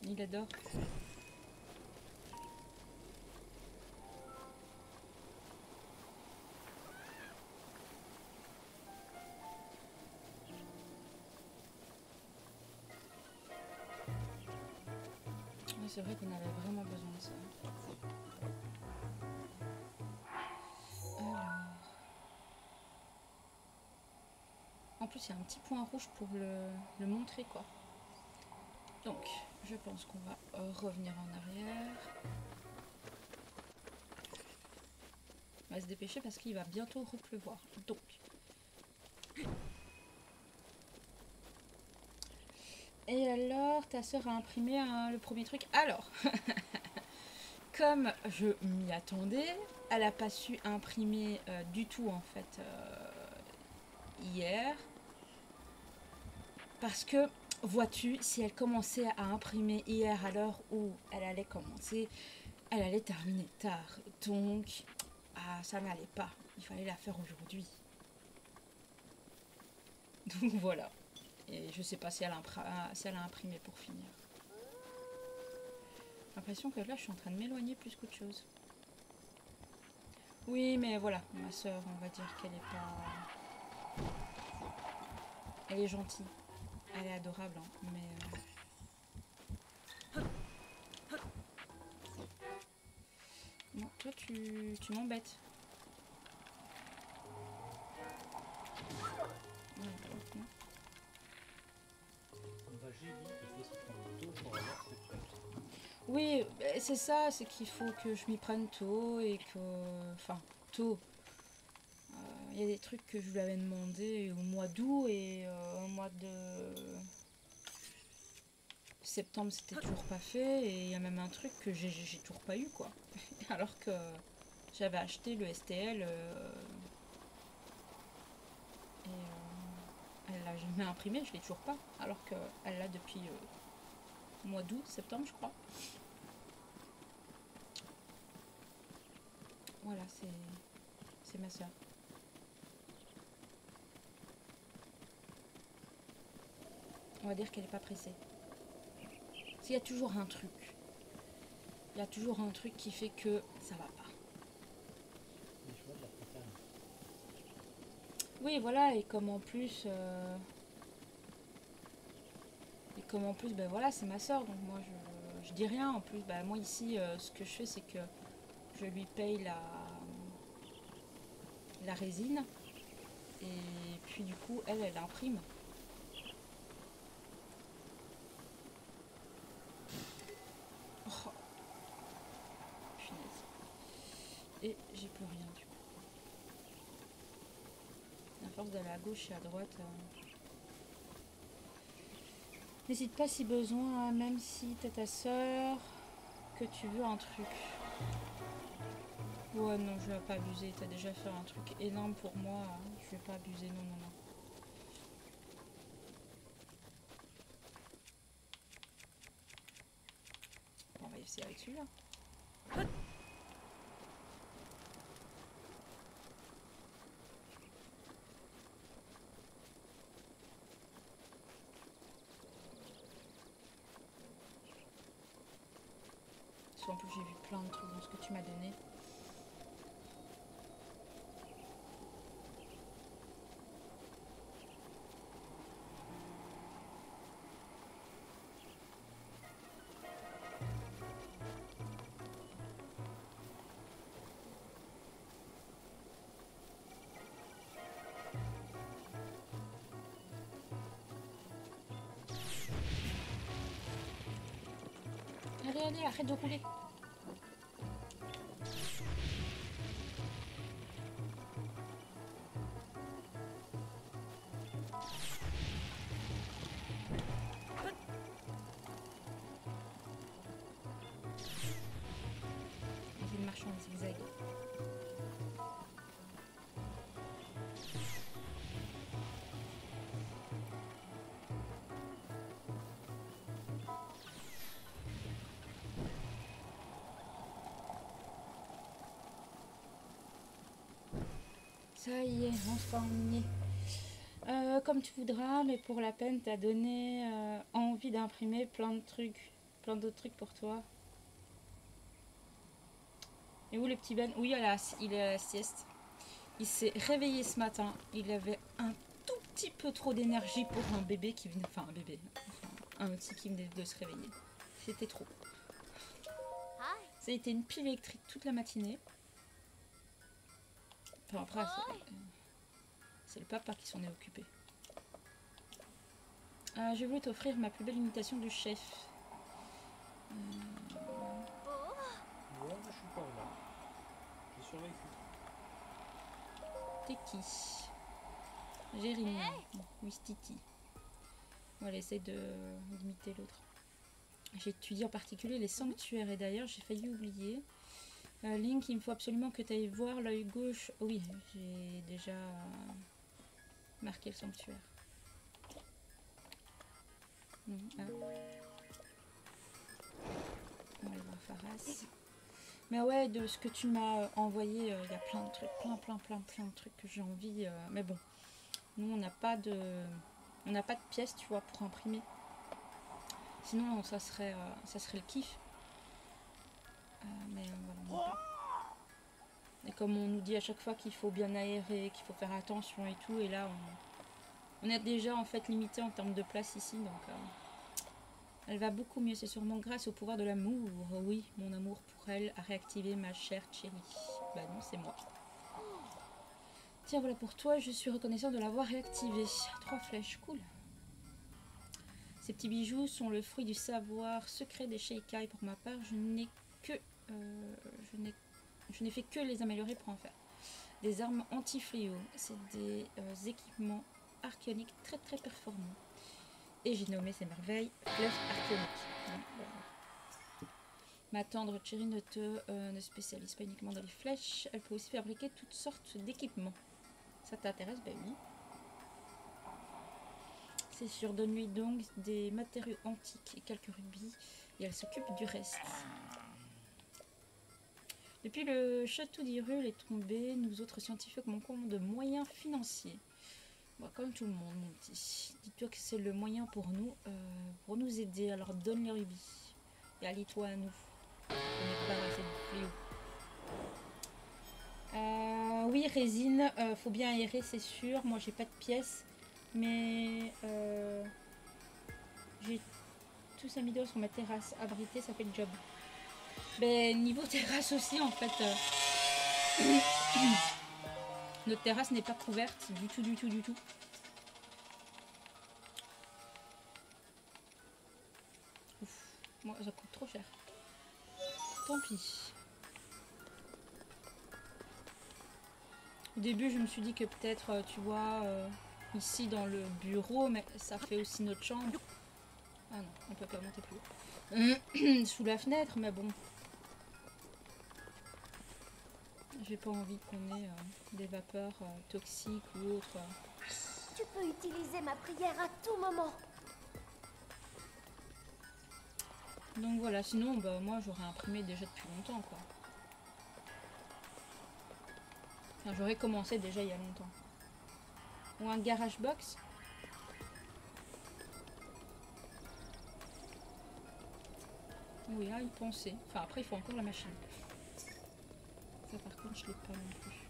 Il adore. Ouais, c'est vrai qu'on avait vraiment besoin de ça. Alors. En plus, il y a un petit point rouge pour le montrer, quoi. Donc, je pense qu'on va revenir en arrière. On va se dépêcher parce qu'il va bientôt repleuvoir. Donc. Et alors, ta soeur a imprimé le premier truc. Alors, comme je m'y attendais, elle n'a pas su imprimer du tout, en fait, hier. Parce que, vois-tu, si elle commençait à imprimer hier à l'heure où elle allait commencer, elle allait terminer tard. Donc, ça n'allait pas. Il fallait la faire aujourd'hui. Donc voilà. Et je sais pas si elle a imprimé pour finir. J'ai l'impression que là, je suis en train de m'éloigner plus qu'autre chose. Oui, mais voilà, ma soeur, on va dire qu'elle est pas... Elle est gentille. Elle est adorable, hein, mais... Non, toi, tu m'embêtes. Non. J'ai dit qu'il faut s'y prendre tôt pour avoir ce que tu as. Oui, c'est ça, c'est qu'il faut que je m'y prenne tôt et que... Enfin, tôt. Il y a des trucs que je lui avais demandé au mois d'août et au mois de septembre, c'était toujours pas fait. Et il y a même un truc que j'ai toujours pas eu, quoi. Alors que j'avais acheté le STL et elle l'a jamais imprimé, je l'ai toujours pas. Alors qu'elle l'a depuis mois d'août, septembre, je crois. Voilà, c'est ma soeur. On va dire qu'elle n'est pas pressée. S'il y a toujours un truc. Il y a toujours un truc qui fait que ça va pas. Les choix de la préfère. Oui, voilà, et comme en plus... ben voilà, c'est ma soeur, donc moi je dis rien. En plus, ben, moi ici, ce que je fais, c'est que je lui paye la résine. Et puis du coup, elle imprime. Oh, punaise. Et j'ai plus rien du coup. À force d'aller à gauche et à droite. N'hésite pas si besoin, hein, même si t'es ta soeur, que tu veux un truc. Ouais, non, je vais pas abuser. T'as déjà fait un truc énorme pour moi. Je vais pas abuser, non, non, non. Bon, on va essayer avec celui-là. Parce qu'en plus, j'ai vu plein de trucs dans ce que tu m'as donné. allez, arrête de rouler. J'ai une marche en zigzag. Ça y est, enfin on y est. Comme tu voudras, mais pour la peine, t'as donné envie d'imprimer plein de trucs, plein d'autres trucs pour toi. Et où le petit Ben? Oui, il est à la sieste. Il s'est réveillé ce matin. Il avait un tout petit peu trop d'énergie pour un bébé qui venait... Enfin, un bébé. Enfin, un petit qui venait de se réveiller. C'était trop. Ça a été une pile électrique toute la matinée. Enfin, après, c'est le papa qui s'en est occupé. Je voulais t'offrir ma plus belle imitation du chef. Ouais, mais je suis pas là. J'ai survécu. T'es qui? Jérémy. Wistiti. Voilà, essaye d'imiter l'autre. J'ai étudié en particulier les sanctuaires et d'ailleurs j'ai failli oublier. Link, il me faut absolument que tu ailles voir l'œil gauche. Oui, j'ai déjà marqué le sanctuaire. Ah. On va aller voir Pharas. Mais ouais, de ce que tu m'as envoyé, il y a plein de trucs, plein de trucs que j'ai envie. Mais bon, nous on n'a pas de pièces, tu vois, pour imprimer. Sinon, ça serait le kiff. Mais voilà. Et comme on nous dit à chaque fois qu'il faut bien aérer, qu'il faut faire attention et tout, et là on est déjà en fait limité en termes de place ici, donc elle va beaucoup mieux. C'est sûrement grâce au pouvoir de l'amour. Oui, mon amour pour elle a réactivé ma chère chérie. Bah non, c'est moi. Tiens, voilà pour toi, je suis reconnaissant de l'avoir réactivé. 3 flèches, cool. Ces petits bijoux sont le fruit du savoir secret des Sheikai. Pour ma part, je n'ai fait que les améliorer pour en faire des armes anti-fléau. C'est des équipements archéoniques très très performants. Et j'ai nommé ces merveilles flèches archéoniques. Ma tendre chérie ne spécialise pas uniquement dans les flèches. Elle peut aussi fabriquer toutes sortes d'équipements. Ça t'intéresse? Ben oui. C'est sûr, donne-lui donc des matériaux antiques et quelques rubis, et elle s'occupe du reste. Depuis le château d'Hyrule est tombé, nous autres scientifiques manquons de moyens financiers. Bon, comme tout le monde, mon petit. Dis-toi que c'est le moyen pour nous aider. Alors donne les rubis. Et allie-toi à nous. On n'est pas assez de fléau. Oui, résine, faut bien aérer, c'est sûr. Moi, j'ai pas de pièces. Mais j'ai tout ça mis dehors sur ma terrasse. Abrité, ça fait le job. Ben, niveau terrasse aussi, en fait. Notre terrasse n'est pas couverte du tout. Ouf, moi, ça coûte trop cher. Tant pis. Au début, je me suis dit que peut-être, tu vois, ici dans le bureau, mais ça fait aussi notre chambre. Ah non, on peut pas monter plus haut. Sous la fenêtre, mais bon. J'ai pas envie qu'on ait des vapeurs toxiques ou autres. Tu peux utiliser ma prière à tout moment. Donc voilà, sinon, bah, moi j'aurais imprimé déjà depuis longtemps, quoi. Enfin, j'aurais commencé déjà il y a longtemps. Ou un garage box. Oui, à y penser. Enfin, après, il faut encore la machine. Ça, par contre, je l'ai pas non plus.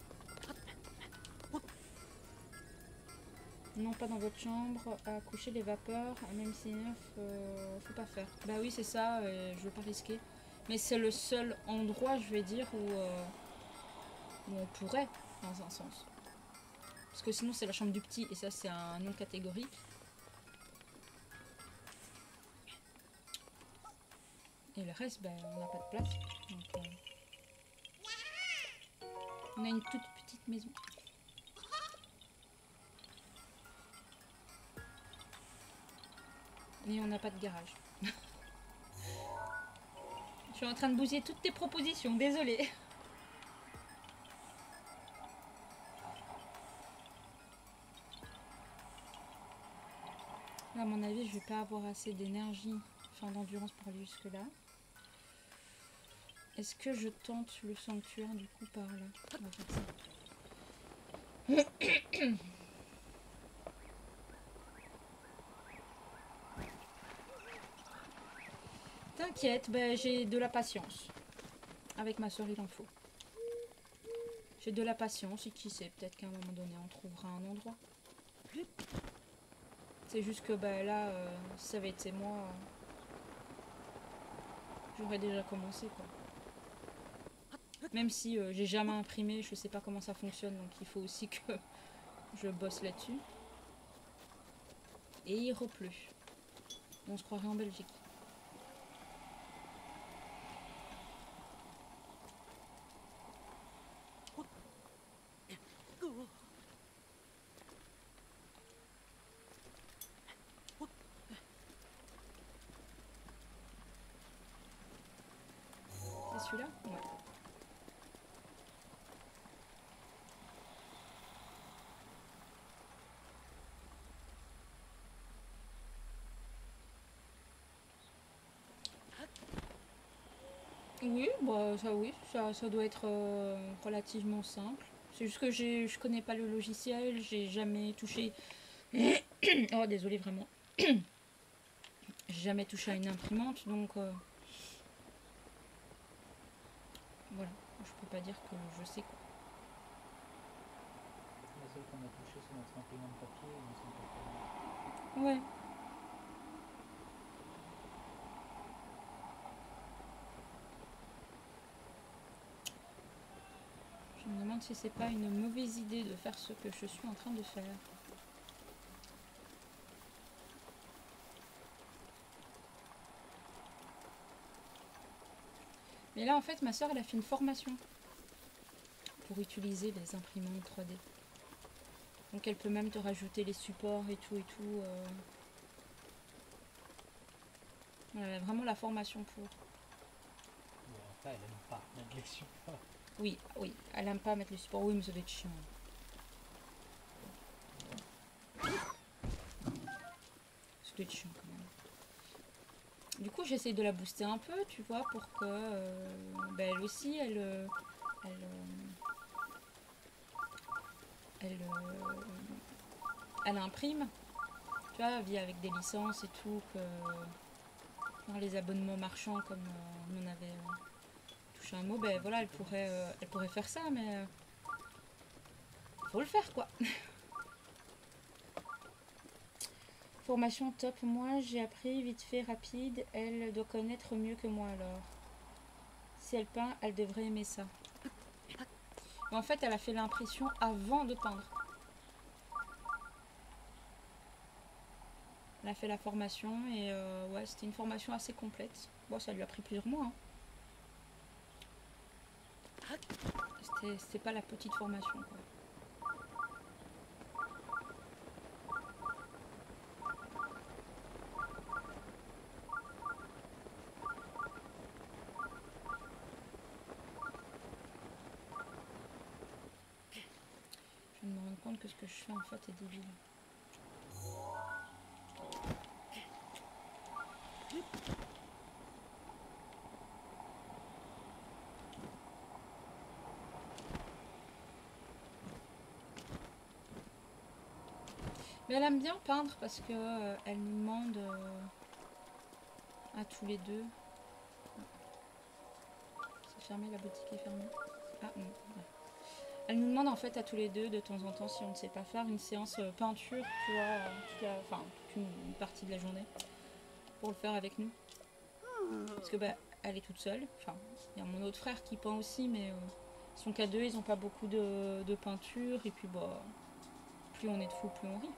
Non, pas dans votre chambre. À coucher les vapeurs, même si faut pas faire. Bah oui, c'est ça. Je veux pas risquer. Mais c'est le seul endroit, je vais dire, où on pourrait, dans un sens. Parce que sinon, c'est la chambre du petit. Et ça, c'est un non catégorique. Et le reste, ben, on n'a pas de place. Donc, on a une toute petite maison. Et on n'a pas de garage. Je suis en train de bousiller toutes tes propositions, désolée. Là, à mon avis, je vais pas avoir assez d'énergie, enfin d'endurance pour aller jusque là. Est-ce que je tente le sanctuaire du coup par là? On va faire ça. T'inquiète, ben, j'ai de la patience. Avec ma soeur, il en faut. J'ai de la patience et qui sait, peut-être qu'à un moment donné, on trouvera un endroit. C'est juste que ben, là, si ça avait été moi, j'aurais déjà commencé quoi. Même si j'ai jamais imprimé, je sais pas comment ça fonctionne, donc il faut aussi que je bosse là-dessus. Et il repleut. On se croirait en Belgique. C'est celui-là? Ouais. Oui, ça doit être relativement simple. C'est juste que je connais pas le logiciel, j'ai jamais touché. Oh, désolé vraiment. J'ai jamais touché à une imprimante, donc voilà. Je peux pas dire que je sais quoi. La seule qu'on a touchée, c'est notre imprimante papier et notre imprimante. Ouais. Je me demande si c'est pas une mauvaise idée de faire ce que je suis en train de faire. Mais là, en fait, ma soeur, elle a fait une formation pour utiliser les imprimantes 3D. Donc elle peut même te rajouter les supports et tout et tout. Elle a vraiment la formation pour. Bon, après, elle aime pas mettre les supports. Oui, oui, elle aime pas mettre les supports. Oui, mais ça doit être chiant. Ça doit être chiant quand même. Du coup, j'essaie de la booster un peu, tu vois, pour que ben, elle aussi, elle imprime, tu vois, via avec des licences et tout, que dans les abonnements marchands, comme on en avait touché un mot, ben voilà, elle pourrait faire ça, mais faut le faire quoi. Formation top, moi j'ai appris vite fait rapide, elle doit connaître mieux que moi alors. Si elle peint, elle devrait aimer ça. Mais en fait, elle a fait l'impression avant de peindre. Elle a fait la formation et ouais, c'était une formation assez complète. Bon, ça lui a pris plusieurs mois. Hein. C'était pas la petite formation quoi. Je me rends compte que ce que je fais en fait est débile. Mais elle aime bien peindre parce que elle nous demande à tous les deux. C'est fermé, la boutique est fermée. Ah non. Ouais. Elle nous demande en fait à tous les deux de temps en temps si on ne sait pas faire une séance peinture, tu vois, enfin toute une partie de la journée pour le faire avec nous. Parce que bah elle est toute seule. Enfin, il y a mon autre frère qui peint aussi, mais ils sont qu'à deux, ils n'ont pas beaucoup de peinture et puis bah plus on est de fous, plus on rit.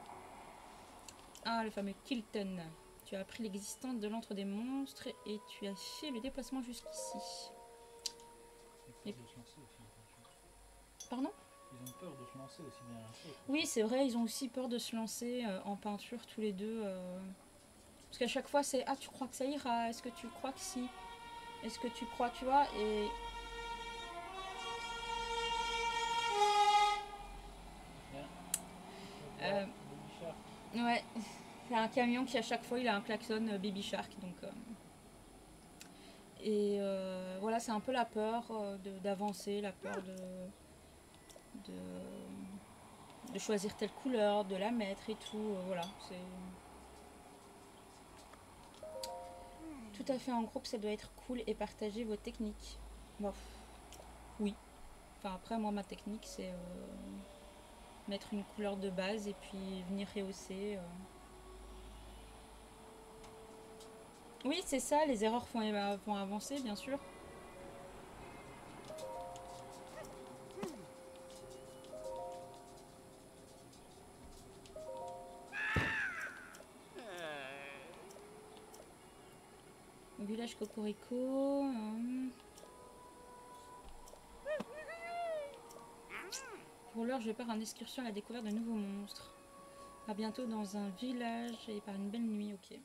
Ah, le fameux Kilton. Tu as appris l'existence de l'antre des monstres et tu as fait le déplacement jusqu'ici. Ils ont peur de se lancer aussi en peinture. Pardon? Ils ont peur de se lancer aussi bien la chose. Oui, c'est vrai, ils ont aussi peur de se lancer en peinture tous les deux. Parce qu'à chaque fois, c'est ah, tu crois que ça ira? Est-ce que tu crois que si? Est-ce que tu crois, tu vois? Et Bien. Euh, Baby Shark. ouais, c'est un camion qui à chaque fois il a un klaxon Baby Shark. Donc, et voilà, c'est un peu la peur d'avancer, la peur de choisir telle couleur, de la mettre et tout. Voilà, c'est tout à fait en groupe, ça doit être cool et partager vos techniques. Bon, oui. Enfin après moi ma technique c'est mettre une couleur de base et puis venir rehausser. Oui c'est ça, les erreurs font avancer bien sûr. Village Cocorico. Pour l'heure, je pars en excursion à la découverte de nouveaux monstres. À bientôt dans un village et par une belle nuit, ok.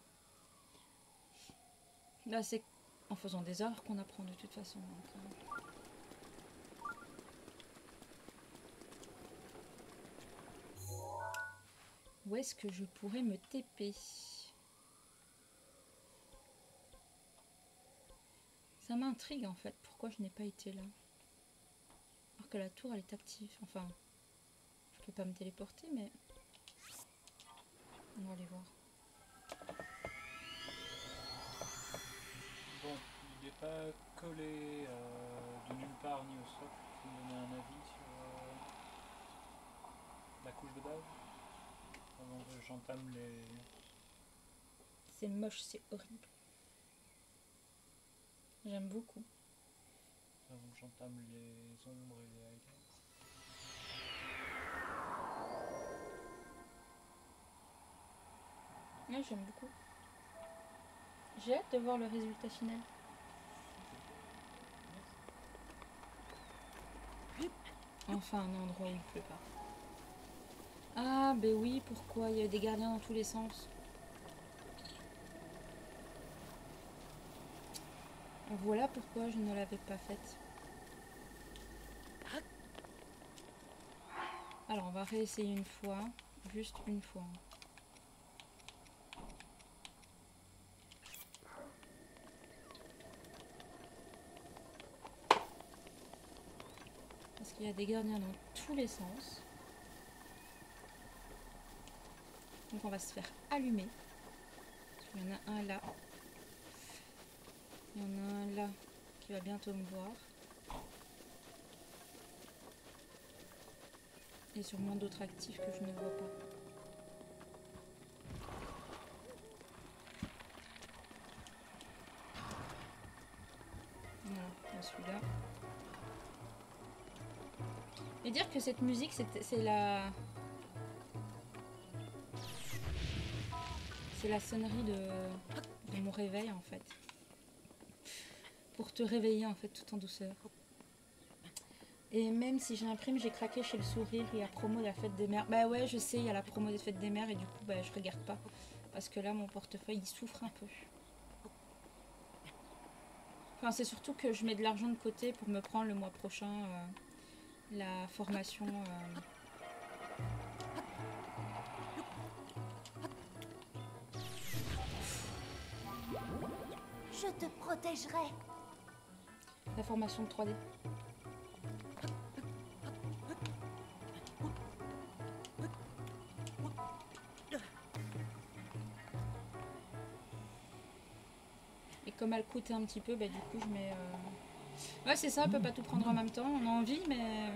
Là, c'est en faisant des erreurs qu'on apprend de toute façon. Donc, où est-ce que je pourrais me TP? Ça m'intrigue en fait, pourquoi je n'ai pas été là. Alors que la tour elle est active, enfin, je peux pas me téléporter mais... On va aller voir. Bon, il n'est pas collé de nulle part ni au socle pour me donner un avis sur la couche de base avant que j'entame les... C'est moche, c'est horrible. J'aime beaucoup. avant que j'entame les ombres et les highlights. Ouais, j'aime beaucoup. J'ai hâte de voir le résultat final. Enfin, un endroit où il pleut pas. Ah, ben oui, pourquoi? Il y a des gardiens dans tous les sens. Voilà pourquoi je ne l'avais pas faite. Alors, on va réessayer une fois. Juste une fois. Parce qu'il y a des gardiens dans tous les sens. Donc on va se faire allumer. Il y en a un là. Il y en a un là qui va bientôt me voir. Et sûrement d'autres actifs que je ne vois pas. Voilà, il y a celui-là. Et dire que cette musique, c'est la sonnerie de mon réveil en fait. Pour te réveiller en fait tout en douceur. Et même si j'imprime, j'ai craqué chez le sourire, il y a promo de la fête des mères. Bah ouais, je sais, il y a la promo des fêtes des mères et du coup, bah je regarde pas. Parce que là, mon portefeuille, il souffre un peu. Enfin, c'est surtout que je mets de l'argent de côté pour me prendre le mois prochain la formation. Je te protégerai. La formation de 3D. Et comme elle coûte un petit peu, bah du coup je mets... Ouais c'est ça, on peut pas tout prendre en même temps, on a envie mais...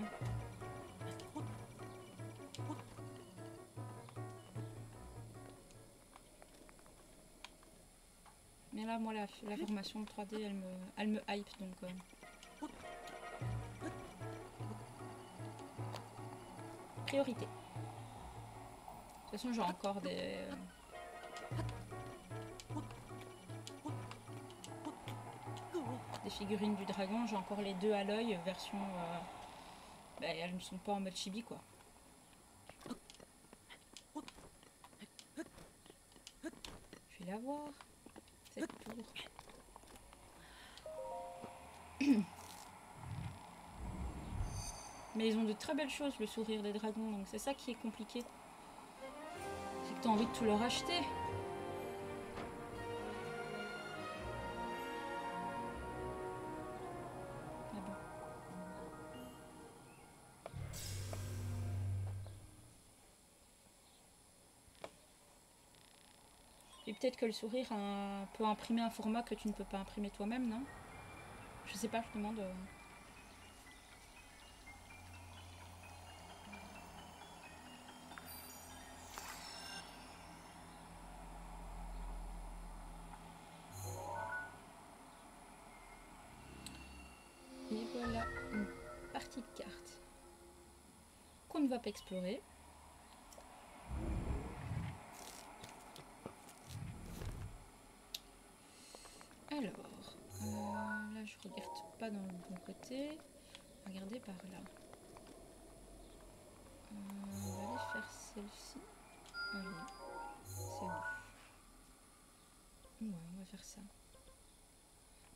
Mais là moi la formation de 3D elle me hype donc... Priorité. De toute façon j'ai encore des... des figurines du dragon. J'ai encore les deux à l'œil, version... bah, elles ne sont pas en mode chibi, quoi. Je vais la voir, cette tour. Mais ils ont de très belles choses, le sourire des dragons, donc c'est ça qui est compliqué. C'est que tu as envie de tout leur acheter. Ah bon. Et peut-être que le sourire peut imprimer un format que tu ne peux pas imprimer toi-même, non? Je sais pas, je demande... Et voilà une partie de carte qu'on ne va pas explorer. Alors, là je regarde pas dans le bon côté. Regardez par là. On va aller faire celle-ci. Allez, c'est où? Ouais, on va faire ça.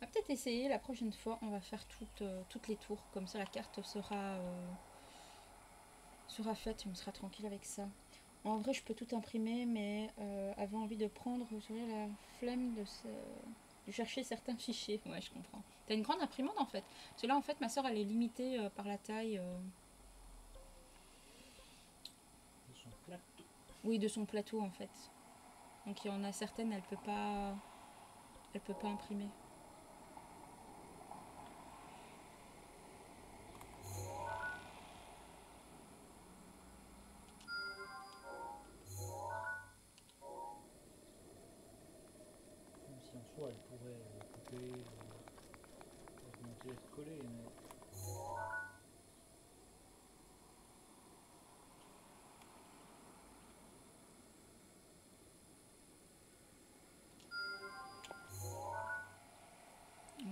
On va peut-être essayer la prochaine fois. On va faire toutes les tours. Comme ça, la carte sera faite et on sera tranquille avec ça. En vrai, je peux tout imprimer, mais avait envie de prendre, vous savez, la flemme de chercher certains fichiers. Ouais, je comprends. T'as une grande imprimante en fait. Parce que là, en fait, ma soeur, elle est limitée par la taille. De son plateau. Oui, de son plateau en fait. Donc il y en a certaines, elle peut pas imprimer. Même si en soi elle pourrait couper, augmenter, recoller, mais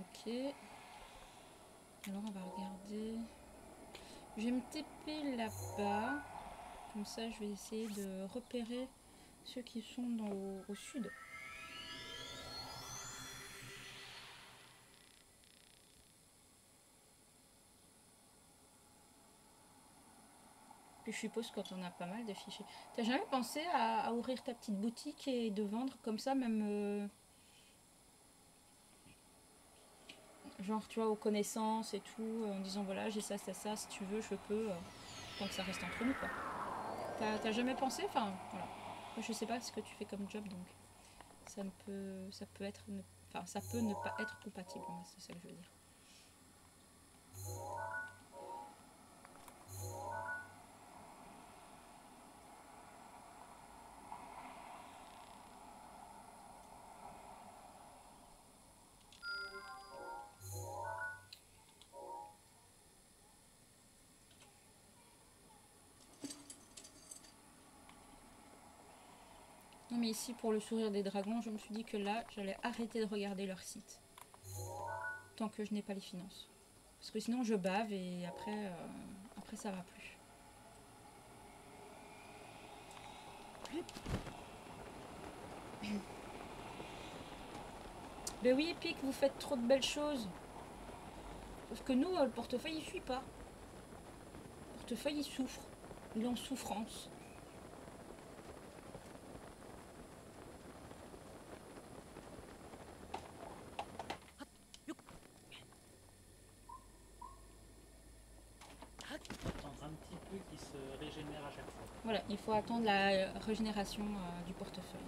Ok. Alors on va regarder. Je vais me TP là-bas. Comme ça, je vais essayer de repérer ceux qui sont au sud. Puis je suppose quand on a pas mal de fichiers. T'as jamais pensé à ouvrir ta petite boutique et de vendre comme ça, même genre tu vois aux connaissances et tout, en disant voilà j'ai ça, si tu veux je peux, tant que ça reste entre nous quoi. T'as jamais pensé? Enfin voilà. Moi, je sais pas ce que tu fais comme job donc ça peut être enfin ça peut ne pas être compatible, c'est ça que je veux dire. Non mais ici pour le sourire des dragons, je me suis dit que là j'allais arrêter de regarder leur site tant que je n'ai pas les finances. Parce que sinon je bave et après ça va plus. Ben oui, Epic, vous faites trop de belles choses. Parce que nous, le portefeuille, il suit pas. Le portefeuille, il souffre. Il est en souffrance. attendre un petit peu qu'il se régénère à chaque fois. Voilà, il faut attendre la régénération du portefeuille.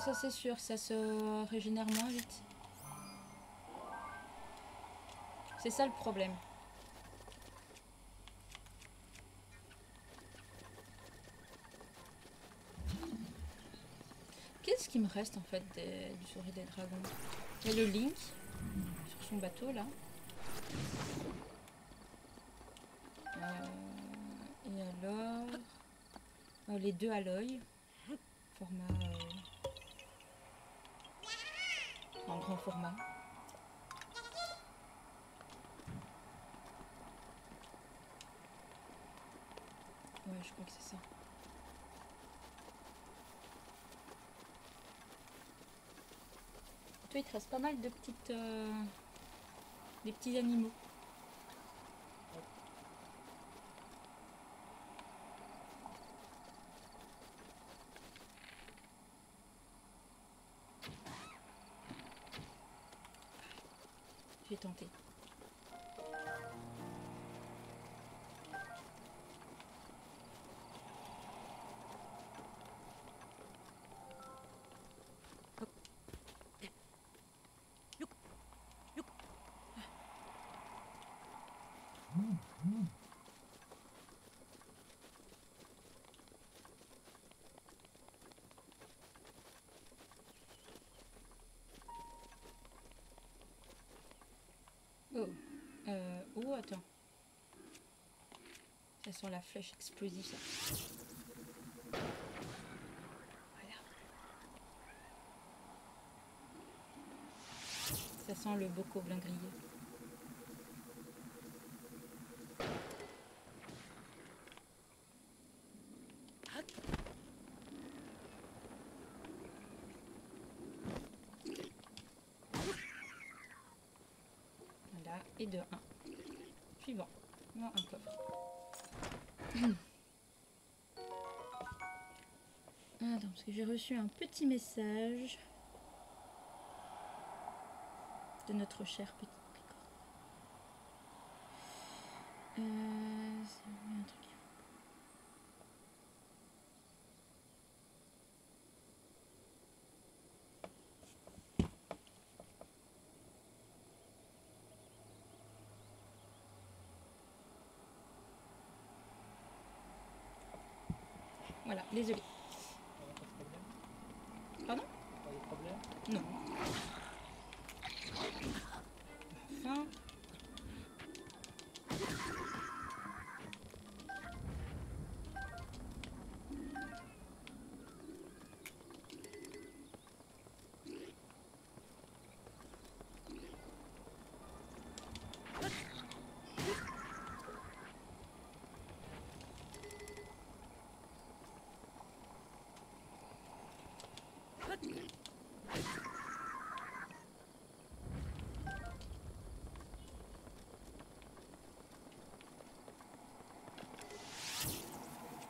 ça c'est sûr, ça se régénère moins vite. C'est ça le problème. Qu'est-ce qui me reste en fait du souris des dragons? Il y a le Link sur son bateau là. Et alors les deux Aloy, format en grand format. Ouais, je crois que c'est ça. Toi, il te reste pas mal de petites, des petits animaux. J'ai tenté. Oh, attends. Ça sent la flèche explosive, ça. Voilà. Ça sent le bocoblin grillé. Voilà, et de 1. Suivant. Non, un coffre. Attends, parce que j'ai reçu un petit message de notre cher petit licorne. C'est un truc. Voilà, désolé. Pardon? Pas de problème? Non. Enfin.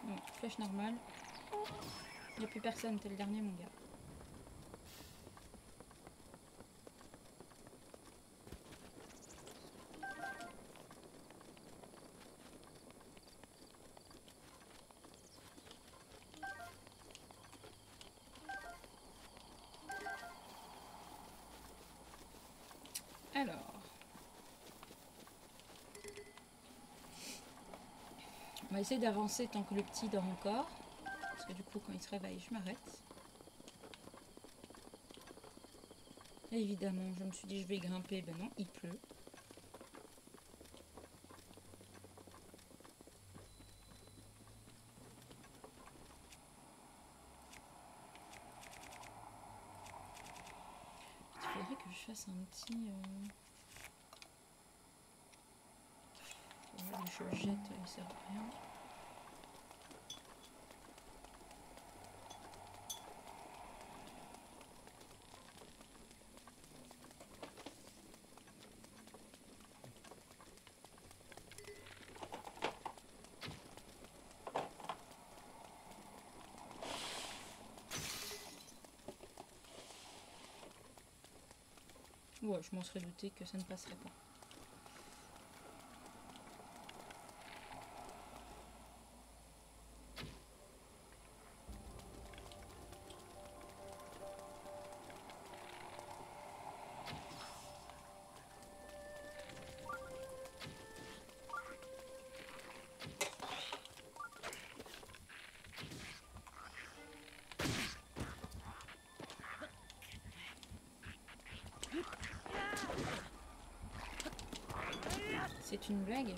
Bon, flèche normale. Il n'y a plus personne, t'es le dernier, mon gars. Alors. On va essayer d'avancer tant que le petit dort encore. Parce que du coup, quand il se réveille, je m'arrête. Et évidemment, je me suis dit je vais grimper. Ben non, il pleut. Il faudrait que je fasse un petit... Je le jette, il sert à rien. Ouais, je m'en serais douté que ça ne passerait pas. C'est une blague?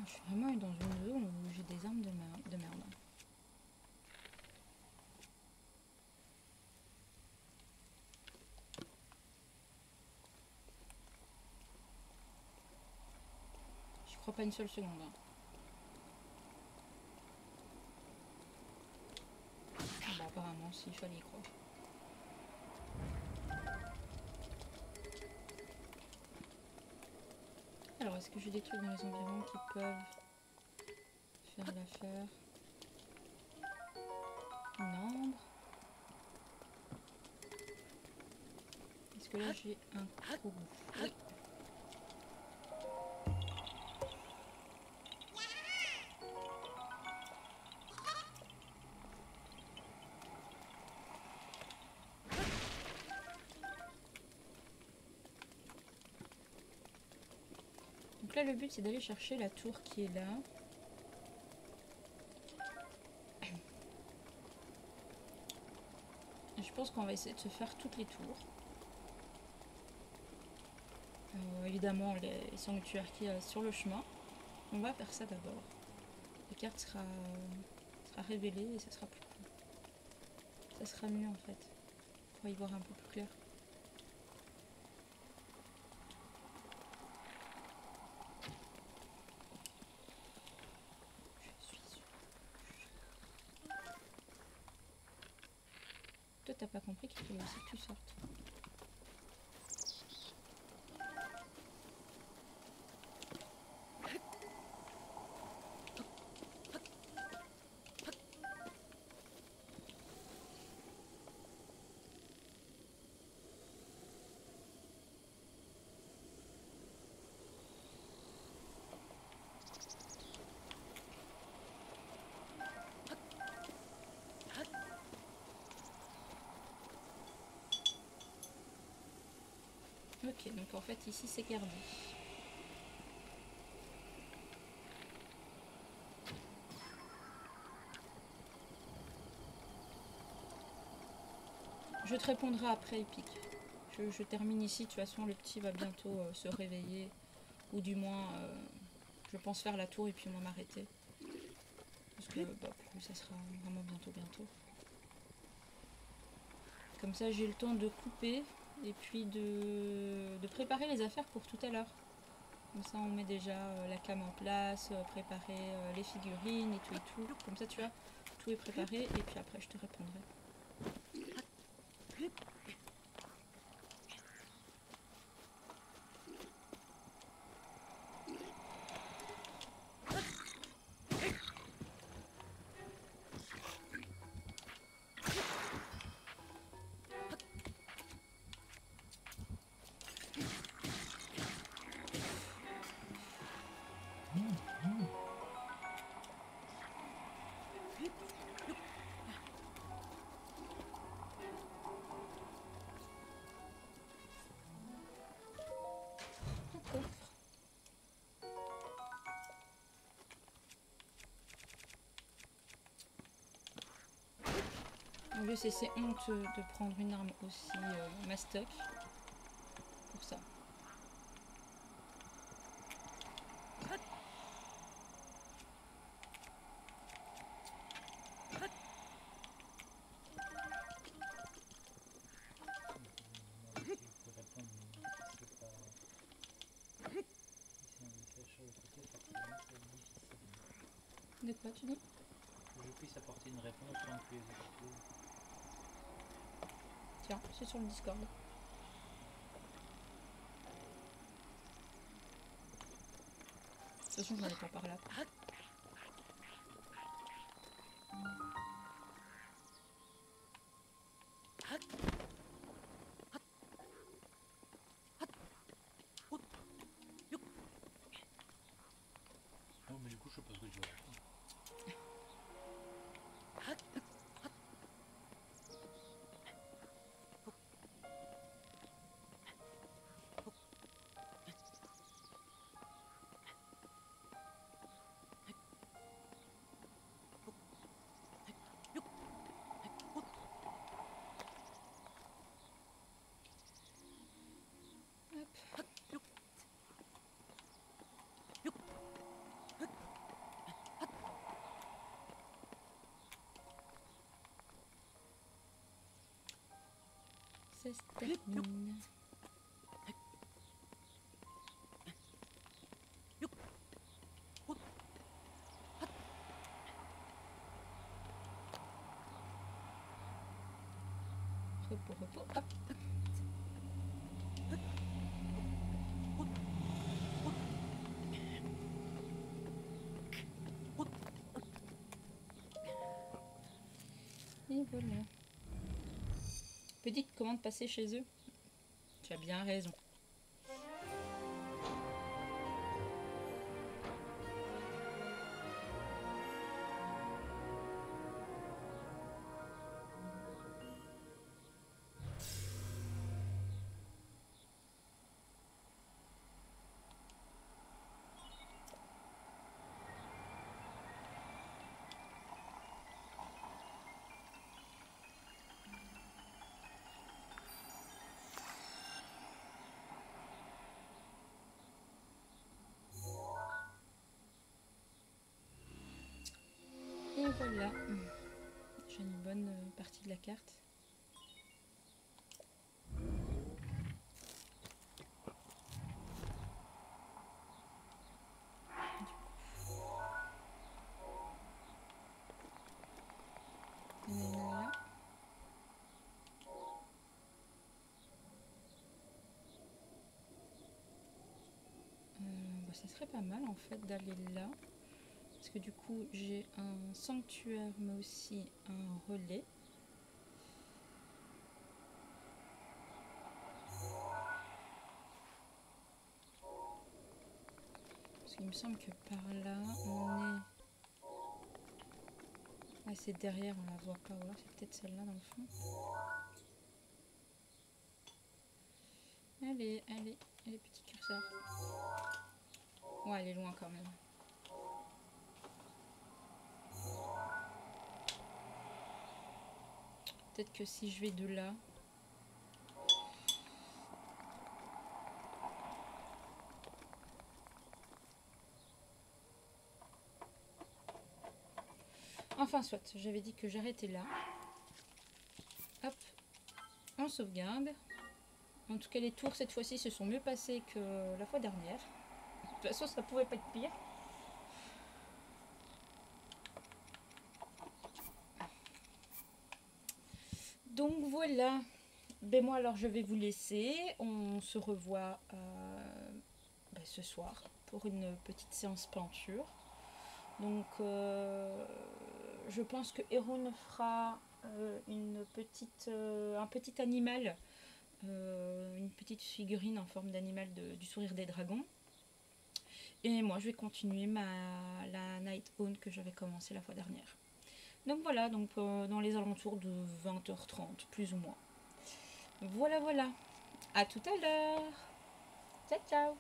Je suis vraiment dans une zone où j'ai des armes de merde. Je crois pas une seule seconde. Hein. Ah bah apparemment si, il fallait y croire. Alors est-ce que j'ai des trucs dans les environs qui peuvent faire l'affaire? Une ambre. Est-ce que là j'ai un trou? Oui. Donc là le but c'est d'aller chercher la tour qui est là. Et je pense qu'on va essayer de se faire toutes les tours. Évidemment les sanctuaires qu'il y a sur le chemin. On va faire ça d'abord. La carte sera révélée et ça sera plus cool. Ça sera mieux en fait. Pour y voir un peu plus clair. Je suis sûre. Toi t'as pas compris qu'il fallait aussi que tu sortes. Ok, donc en fait ici c'est gardé. Je te répondrai après, Epic. Je termine ici, de toute façon le petit va bientôt se réveiller. Ou du moins, je pense faire la tour et puis moi m'arrêter. Parce que bah, ça sera vraiment bientôt. Comme ça j'ai le temps de couper et puis de préparer les affaires pour tout à l'heure. Comme ça on met déjà la cam en place, préparer les figurines et tout. Comme ça tu vois, tout est préparé et puis après je te répondrai. En plus, c'est honteux de prendre une arme aussi mastoc pour ça. De quoi tu dis? Que je puisse apporter une réponse sans que tu les expliques. Tiens, c'est sur le Discord. De toute façon, je n'en ai pas parlé après. se termine. Repos, repos, hop. Et voilà. Petite commande passée chez eux. Tu as bien raison. Et voilà. J'ai une bonne partie de la carte. Il y en a une là. Ça serait pas mal en fait d'aller là. Parce que du coup j'ai un sanctuaire mais aussi un relais. Parce qu'il me semble que par là on est... Ah, c'est derrière, on la voit pas. Ou alors c'est peut-être celle-là dans le fond. Allez, allez, allez, petit curseur. Ouais, elle est loin quand même. Peut-être que si je vais de là... Enfin, soit, j'avais dit que j'arrêtais là. Hop, on sauvegarde. En tout cas, les tours, cette fois-ci, se sont mieux passés que la fois dernière. De toute façon, ça pouvait pas être pire. Donc voilà. Ben moi, alors, je vais vous laisser. On se revoit ce soir pour une petite séance peinture. Donc, je pense que Erun fera un petit animal, une petite figurine en forme d'animal du sourire des dragons. Et moi, je vais continuer la Night Own que j'avais commencé la fois dernière. Donc voilà, donc dans les alentours de 20h30, plus ou moins. Voilà, voilà. À tout à l'heure. Ciao, ciao.